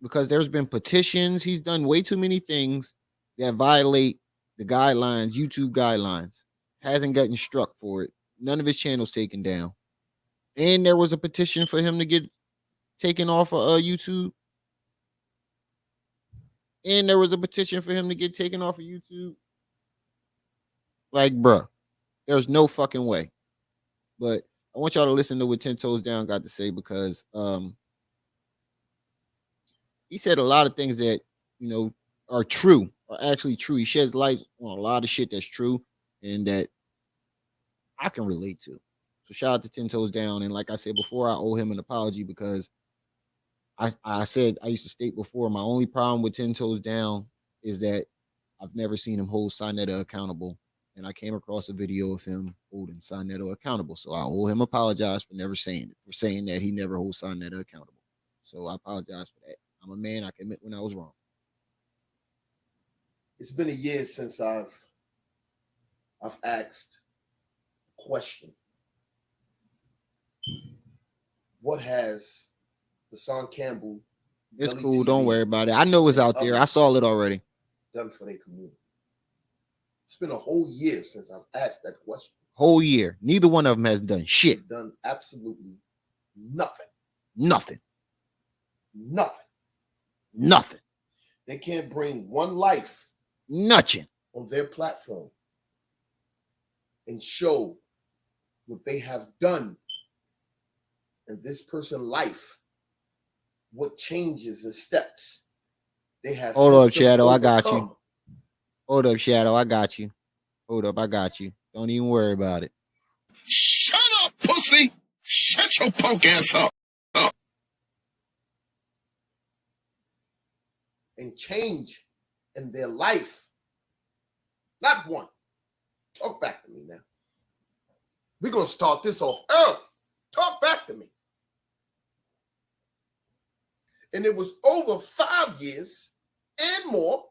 [SPEAKER 1] Because there's been petitions. He's done way too many things that violate the guidelines, YouTube guidelines. Hasn't gotten struck for it. None of his channels taken down. And there was a petition for him to get taken off of YouTube. And there was a petition for him to get taken off of YouTube. Like, bruh, there's no fucking way. But I want y'all to listen to what 10 Toes Down got to say, because he said a lot of things that, you know, are true, are actually true. He sheds light on a lot of shit that's true and that I can relate to. So shout out to 10 Toes Down. And like I said before, I owe him an apology, because I said, I used to state before, my only problem with 10 Toes Down is that I've never seen him hold Sinetta accountable. And I came across a video of him holding Sinetta accountable. So I owe him apologize for never saying it, for saying that he never holds Sinetta accountable. So I apologize for that. I'm a man. I can admit when I was wrong.
[SPEAKER 13] It's been a year since I've asked a question. What has Hassan Campbell,
[SPEAKER 1] It's
[SPEAKER 13] Gully
[SPEAKER 1] cool.
[SPEAKER 13] TV,
[SPEAKER 1] Don't worry about it. I know it's out there. I saw it already.
[SPEAKER 13] done for their community? It's been a whole year since I've asked that question.
[SPEAKER 1] Whole year. Neither one of them has done shit.
[SPEAKER 13] They've done absolutely nothing.
[SPEAKER 1] Nothing.
[SPEAKER 13] Nothing.
[SPEAKER 1] Nothing.
[SPEAKER 13] They can't bring one life.
[SPEAKER 1] Nothing.
[SPEAKER 13] On their platform and show what they have done in this person's life, what changes and steps they have.
[SPEAKER 1] Hold up, Shadow. I got you. Hold up, Shadow. I got you. Hold up. I got you. Don't even worry about it.
[SPEAKER 7] Shut up, pussy. Shut your punk ass up.
[SPEAKER 13] And change in their life. Not one. Talk back to me now. We're going to start this off early. Talk back to me. And it was over 5 years and more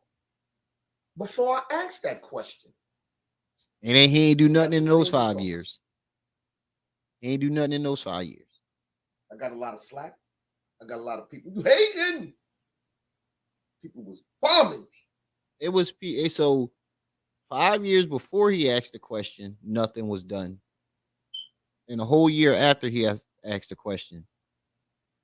[SPEAKER 13] before I asked that question.
[SPEAKER 1] And then he ain't do nothing in those 5 years. He ain't do nothing in those 5 years.
[SPEAKER 13] I got a lot of slack. I got a lot of people hating. People was bombing me.
[SPEAKER 1] It was so 5 years before he asked the question, nothing was done. And a whole year after he asked the question,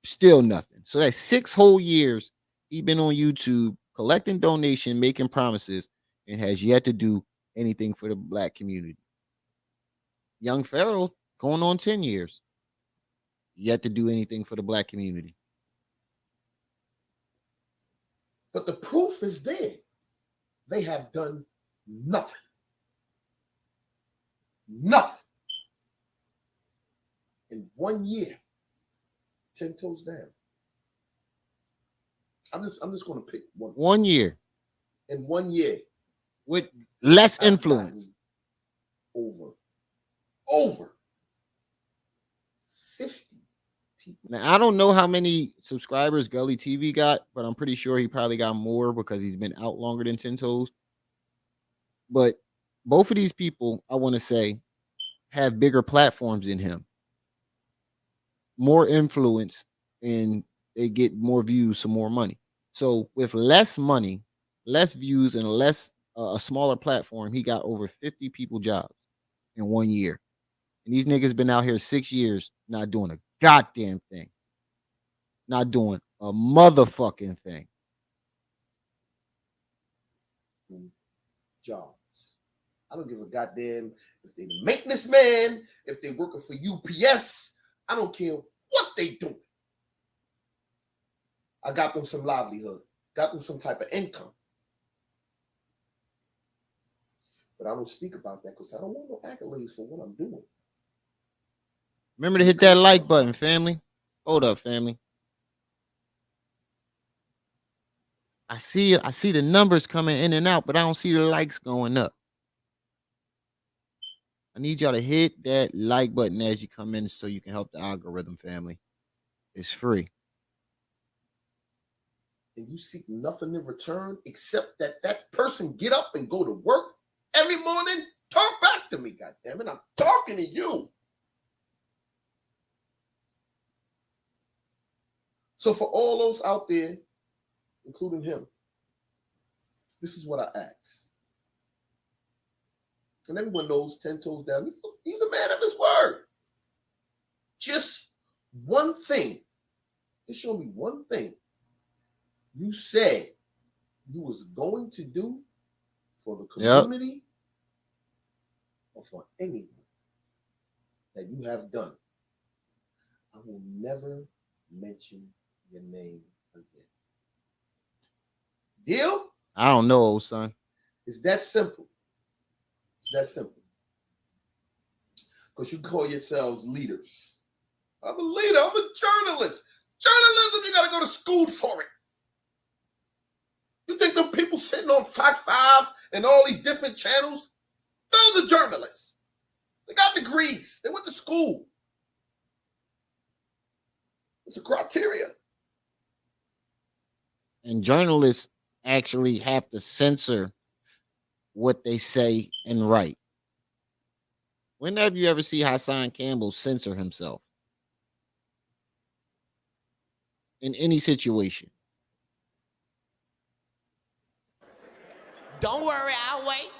[SPEAKER 1] still nothing. So that's 6 whole years he been on YouTube collecting donation, making promises, and has yet to do anything for the black community. Young Pharaoh going on 10 years, yet to do anything for the black community.
[SPEAKER 13] But the proof is there. They have done nothing. Nothing. In 1 year, 10 toes down. I'm just going to pick one.
[SPEAKER 1] 1 year.
[SPEAKER 13] In 1 year.
[SPEAKER 1] With less influence.
[SPEAKER 13] Over 50 people.
[SPEAKER 1] Now, I don't know how many subscribers Gully TV got, but I'm pretty sure he probably got more because he's been out longer than 10 toes. But both of these people, I want to say, have bigger platforms than him. More influence, and they get more views, some more money. So with less money, less views, and a smaller platform, he got over 50 people jobs in 1 year. And these niggas been out here 6 years not doing a goddamn thing. Not doing a motherfucking thing.
[SPEAKER 13] Jobs. I don't give a goddamn if they the maintenance man, if they working for UPS. I don't care what they doing. I got them some livelihood. Got them some type of income. But I don't speak about that because I don't want no accolades for what I'm doing.
[SPEAKER 1] Remember to hit that like button, family. Hold up, family. I see the numbers coming in and out, but I don't see the likes going up. I need y'all to hit that like button as you come in so you can help the algorithm, family. It's free.
[SPEAKER 13] And you seek nothing in return except that person get up and go to work every morning. Talk back to me, goddammit. I'm talking to you. So for all those out there, including him, this is what I ask. And everyone knows 10 toes down. He's a man of his word. Just one thing. Just show me one thing you said you was going to do for the community or for anyone that you have done. I will never mention your name again. Deal?
[SPEAKER 1] I don't know, old son.
[SPEAKER 13] It's that simple. It's that simple. Because you call yourselves leaders. I'm a leader. I'm a journalist. Journalism, you got to go to school for it. You think them people sitting on Fox 5 and all these different channels, those are journalists. They got degrees. They went to school. It's a criteria.
[SPEAKER 1] And journalists actually have to censor what they say and write. When have you ever see Hassan Campbell censor himself? In any situation.
[SPEAKER 2] Don't worry, I'll wait.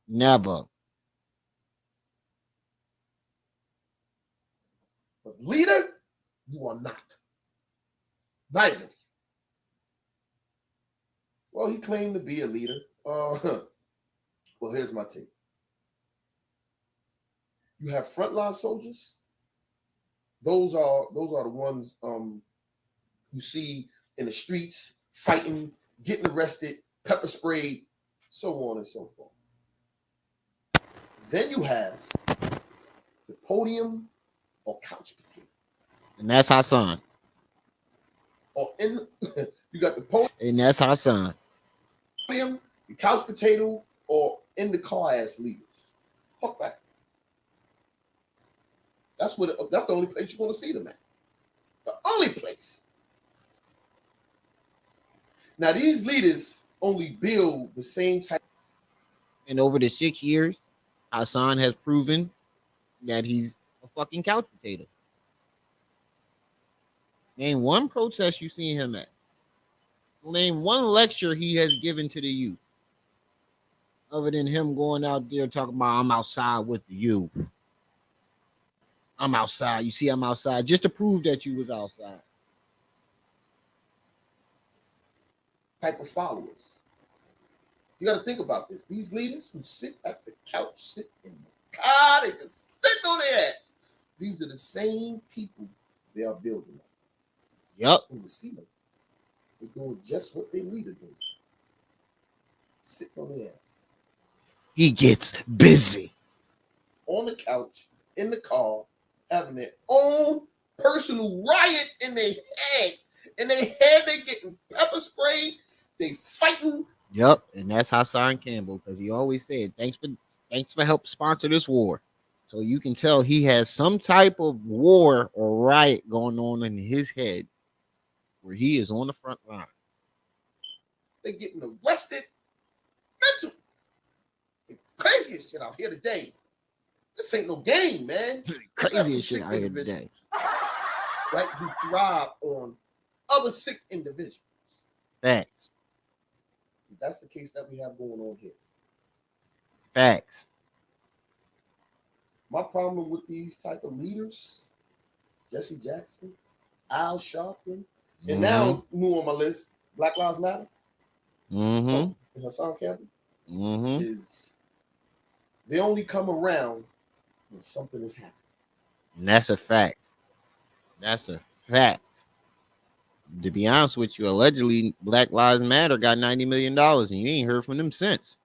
[SPEAKER 1] Never.
[SPEAKER 13] But leader, you are not. Neither of you. Well, he claimed to be a leader. Well, here's my take. You have frontline soldiers. Those are the ones you see in the streets fighting, getting arrested, pepper sprayed, so on and so forth. Then you have the podium or couch potato.
[SPEAKER 1] And that's Hassan.
[SPEAKER 13] Or you got the podium.
[SPEAKER 1] And that's Hassan.
[SPEAKER 13] The couch potato, or in the car as leaders. Fuck back. That's the only place you want to see them at. The only place. Now these leaders only build the same type.
[SPEAKER 1] And over the 6 years, Hassan has proven that he's a fucking couch potato. Name one protest you seen him at. Name one lecture he has given to the youth. Other than him going out there talking about I'm outside with the youth. I'm outside. You see, I'm outside just to prove that you was outside.
[SPEAKER 13] Type of followers. You got to think about this. These leaders who sit at the couch, sit in the car, they just sit on their ass. These are the same people they are building.
[SPEAKER 1] Yep.
[SPEAKER 13] When you see them, they're doing just what they leader do. Sitting on their ass.
[SPEAKER 1] He gets busy.
[SPEAKER 13] On the couch, in the car, having their own personal riot in their head. In their head, they getting pepper sprayed. They fighting.
[SPEAKER 1] Yep, and that's Hassan Campbell, because he always said, thanks for help sponsor this war. So you can tell he has some type of war or riot going on in his head where he is on the front line.
[SPEAKER 13] They're getting arrested. Mental. The craziest shit out here today. This ain't no game, man.
[SPEAKER 1] Craziest shit out here today.
[SPEAKER 13] Right, who thrive on other sick individuals.
[SPEAKER 1] Facts.
[SPEAKER 13] That's the case that we have going on here.
[SPEAKER 1] Facts.
[SPEAKER 13] My problem with these type of leaders, Jesse Jackson, Al Sharpton, and now new on my list, Black Lives Matter, and Hassan Campbell, is they only come around when something is happening.
[SPEAKER 1] And that's a fact. That's a fact. To be honest with you, allegedly Black Lives Matter got $90 million and you ain't heard from them since.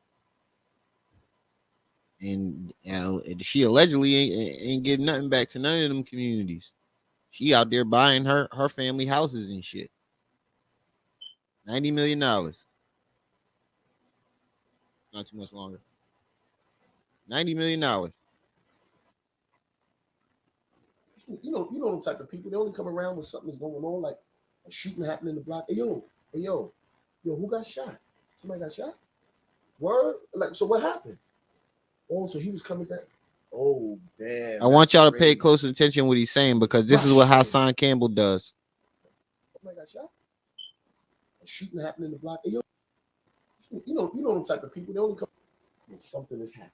[SPEAKER 1] And she allegedly ain't getting nothing back to none of them communities. She out there buying her family houses and shit. $90 million. Not too much longer. $90 million.
[SPEAKER 13] You know them type of people. They only come around when something's going on, like a shooting happened in the block. Hey yo, who got shot? Somebody got shot? Word? Like, so what happened? Oh, so he was coming back. Oh, damn.
[SPEAKER 1] I want y'all to pay close attention what he's saying, because this is what Hassan Campbell does.
[SPEAKER 13] Somebody got shot? A shooting happened in the block. Hey, yo, you know them type of people. They only come when something is happening.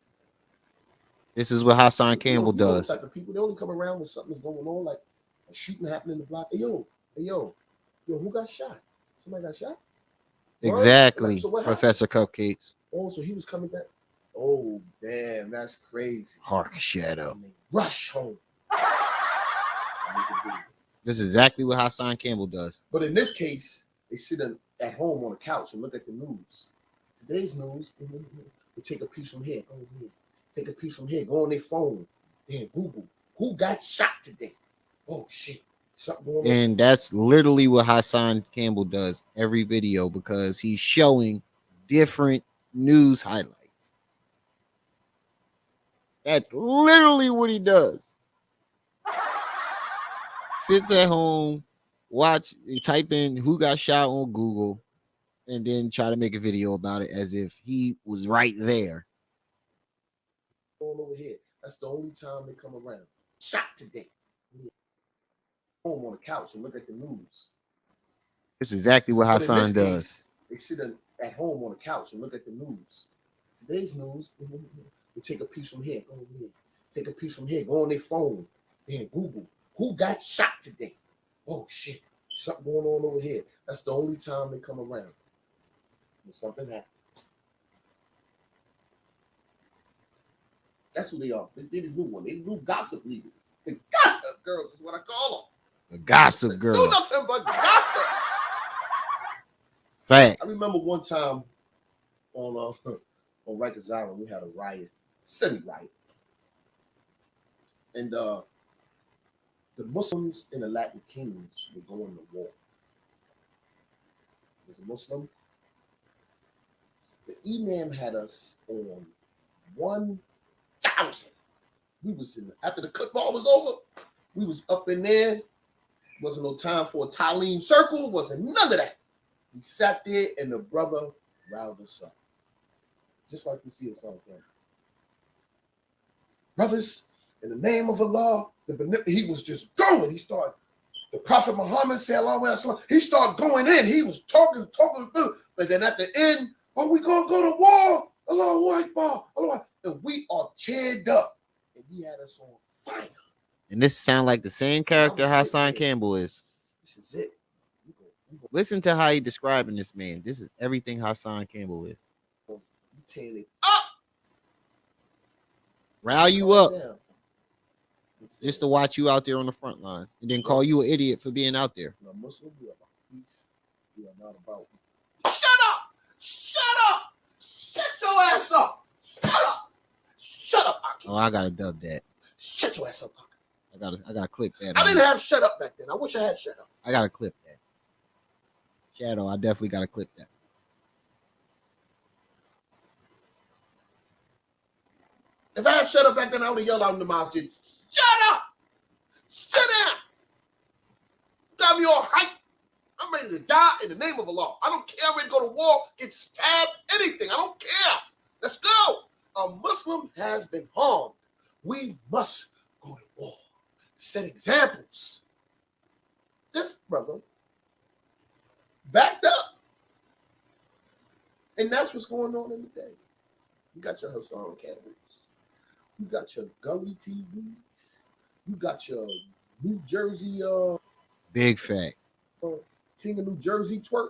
[SPEAKER 1] This is what Hassan Campbell does.
[SPEAKER 13] Them type of people. They only come around when something's going on, like a shooting happened in the block. Hey, yo, who got shot? Somebody got shot?
[SPEAKER 1] Exactly,
[SPEAKER 13] like, so
[SPEAKER 1] Professor Cupcakes.
[SPEAKER 13] Oh, so he was coming back. Oh, damn, that's crazy.
[SPEAKER 1] Hark Shadow.
[SPEAKER 13] Rush home.
[SPEAKER 1] This is exactly what Hassan Campbell does.
[SPEAKER 13] But in this case, they sit at home on the couch and look at the news. Today's news, they take a piece from here. Oh, yeah. Take a piece from here. Go on their phone. Then Google. Who got shot today? Oh, shit. Something going on.
[SPEAKER 1] And that's literally what Hassan Campbell does every video, because he's showing different news highlights. That's literally what he does. Sits at home, type in who got shot on Google, and then try to make a video about it as if he was right there.
[SPEAKER 13] Going over here. That's the only time they come around. Shot today. Home on the couch and look at the news.
[SPEAKER 1] It's exactly what Hassan does.
[SPEAKER 13] They sit at home on the couch and look at the news. Today's news, they take a piece from here. Oh, yeah. Take a piece from here. Go on their phone. Then Google. Who got shot today? Oh, shit. Something going on over here. That's the only time they come around. When something happens. That's who they are. They the new one. They the new gossip leaders. The gossip girls is what I call them.
[SPEAKER 1] The gossip girl.
[SPEAKER 13] Do nothing but gossip.
[SPEAKER 1] Facts.
[SPEAKER 13] I remember one time on Rikers Island, we had a riot, semi-riot. And the Muslims and the Latin kings were going to war. There's a Muslim. The Emam had us on 1,000. We was in after the football was over. We was up in there. Wasn't no time for a Talim circle. Wasn't none of that. We sat there and the brother riled us up, just like you see us on camera. Brothers, in the name of Allah, he was just going. He started. The Prophet Muhammad said, he started going in. He was talking, but then at the end, we gonna go to war. Allahu Akbar. And we are cheered up. And he had us on fire.
[SPEAKER 1] And this sound like the same character Hassan Campbell is.
[SPEAKER 13] This is it.
[SPEAKER 1] Listen to how he describing this man. This is everything Hassan Campbell is.
[SPEAKER 13] You tearing it up.
[SPEAKER 1] Rile you up. Just to watch you out there on the front lines. And then call you an idiot for being out there.
[SPEAKER 13] Now, Muslim, we are about peace. We are not about.
[SPEAKER 7] Shut up! Shut up! Shut your ass up! Shut up! Shut up, Aki.
[SPEAKER 1] Oh, I gotta dub that.
[SPEAKER 13] Shut your ass up, Aki.
[SPEAKER 1] I gotta clip that.
[SPEAKER 13] I didn't have shut up back then. I wish I had shut up.
[SPEAKER 1] I gotta clip that. Shadow, I definitely gotta clip that.
[SPEAKER 13] If I had shut up back then, I would have yelled out in the masjid, shut up! Sit down! Got me all hyped. I'm ready to die in the name of Allah. I don't care. I'm ready to go to war, get stabbed, anything. I don't care. Let's go. A Muslim has been harmed. We must go to war. Set examples. This brother backed up. And that's what's going on in the day. You got your Hassan Campbells. You got your Gully TVs. You got your New Jersey
[SPEAKER 1] Big fact.
[SPEAKER 13] King of New Jersey twerk.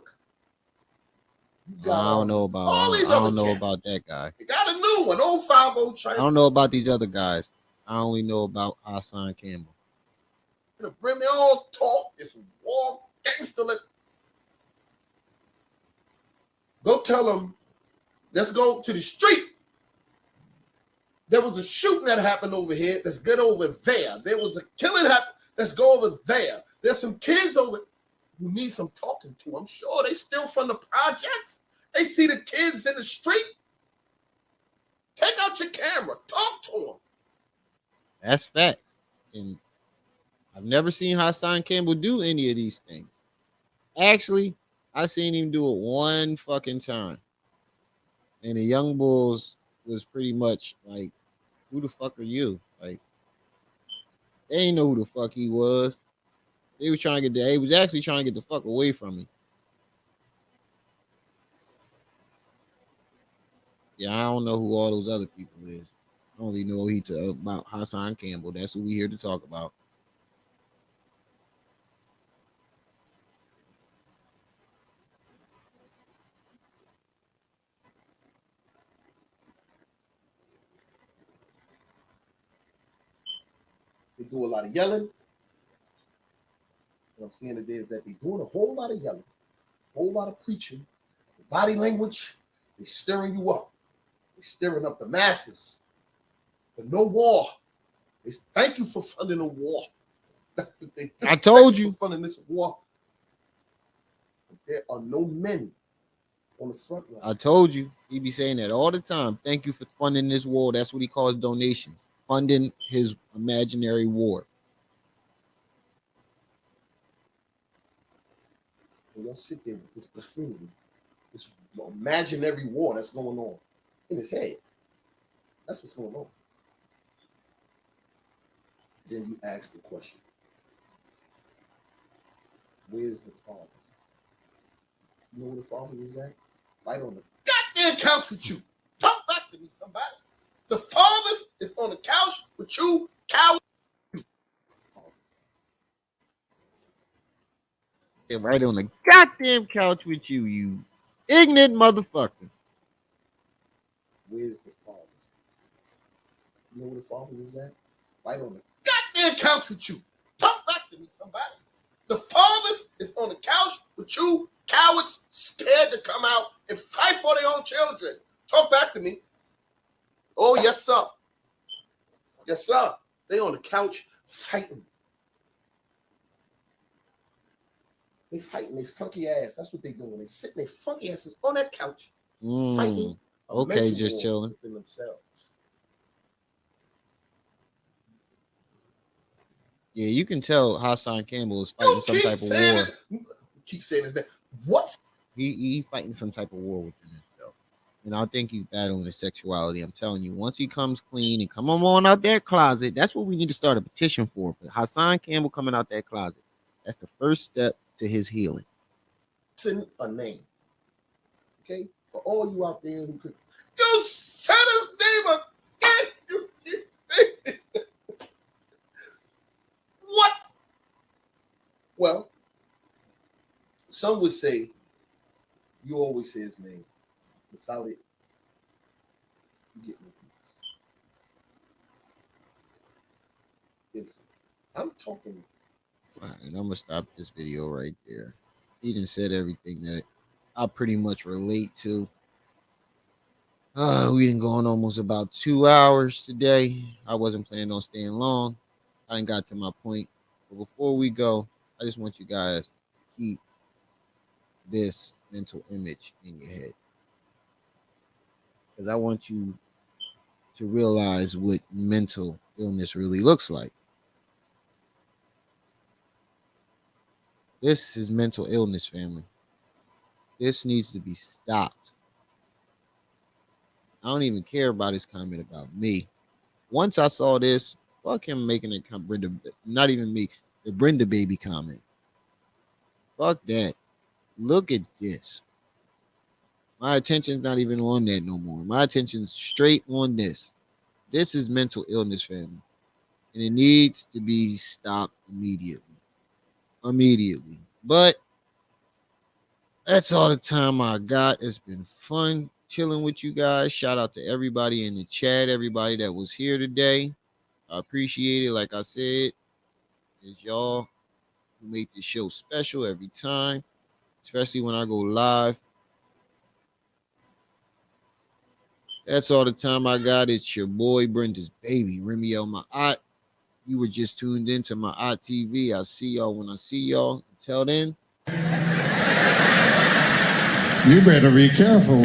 [SPEAKER 1] I don't know about that guy.
[SPEAKER 13] You got a new one, 050 China.
[SPEAKER 1] I don't know about these other guys. I only know about Hassan Campbell.
[SPEAKER 13] Bring me all talk, this war gangster. Go tell them, let's go to the street. There was a shooting that happened over here. Let's get over there. There was a killing happen. Let's go over there. There's some kids over who need some talking to. I'm sure they still from the projects. They see the kids in the street. Take out your camera. Talk to them.
[SPEAKER 1] That's fact. And I've never seen Hassan Campbell do any of these things. Actually, I seen him do it one fucking time. And the Young Bulls was pretty much like, who the fuck are you? Like, they ain't know who the fuck he was. They was trying to get he was actually trying to get the fuck away from me. Yeah, I don't know who all those other people is. I only know about Hassan Campbell. That's who we here to talk about.
[SPEAKER 13] They do a lot of yelling. What I'm seeing today is that they're doing a whole lot of yelling, a whole lot of preaching. The body language, they're stirring you up. They're stirring up the masses. But no war. Thank you for funding a war.
[SPEAKER 1] I told you.
[SPEAKER 13] For funding this war. There are no men on the front line.
[SPEAKER 1] I told you. He be saying that all the time. Thank you for funding this war. That's what he calls donation. Funding his imaginary war.
[SPEAKER 13] And y'all sit there with this buffoonery, this imaginary war that's going on in his head. That's what's going on. Then you ask the question, where's the fathers? You know where the fathers is at? Right on the goddamn couch with you. Talk back to me, somebody. The fathers is on the couch with you, coward.
[SPEAKER 1] They're right on the goddamn couch with you, you ignorant motherfucker.
[SPEAKER 13] Where's the fathers? You know where the fathers is at? Right on the goddamn couch with you. Talk back to me, somebody. The fathers is on the couch with you, cowards, scared to come out and fight for their own children. Talk back to me. Oh, yes, sir. Yes, sir. They on the couch fighting. They fighting their funky ass. That's what they doing. They sitting their funky asses on that couch fighting
[SPEAKER 1] Okay,
[SPEAKER 13] mental
[SPEAKER 1] just
[SPEAKER 13] war
[SPEAKER 1] chilling.
[SPEAKER 13] within themselves.
[SPEAKER 1] Yeah, you can tell Hassan Campbell is fighting some type of war.
[SPEAKER 13] Keep saying his name. What?
[SPEAKER 1] He fighting some type of war within himself. And I think he's battling his sexuality. I'm telling you, once he comes clean and come on out that closet, that's what we need to start a petition for. But Hassan Campbell coming out that closet, that's the first step to his healing.
[SPEAKER 13] Listen, a name. Okay? For all you out there who could you said his name again. You keep saying it. What? Well, some would say you always say his name. Without it, you get no peace. If I'm talking.
[SPEAKER 1] All right, I'm gonna stop this video right there. He done said everything that I pretty much relate to. We done gone almost about 2 hours today. I wasn't planning on staying long. I done got to my point. But before we go, I just want you guys to keep this mental image in your head. Because I want you to realize what mental illness really looks like. This is mental illness, family. This needs to be stopped. I don't even care about his comment about me. Once I saw this, fuck him making a Brenda, not even me, the Brenda baby comment. Fuck that. Look at this. My attention's not even on that no more. My attention's straight on this. This is mental illness, family. And it needs to be stopped immediately. Immediately. But that's all the time I got. It's been fun chilling with you guys. Shout out to everybody in the chat, everybody that was here today. I appreciate it. Like I said, it's y'all who make the show special every time, especially when I go live. That's all the time I got. It's your boy Brenda's baby, Remy El Ma'at. You were just tuned into my TV. I'll see y'all when I see y'all. Until then.
[SPEAKER 8] You better be careful.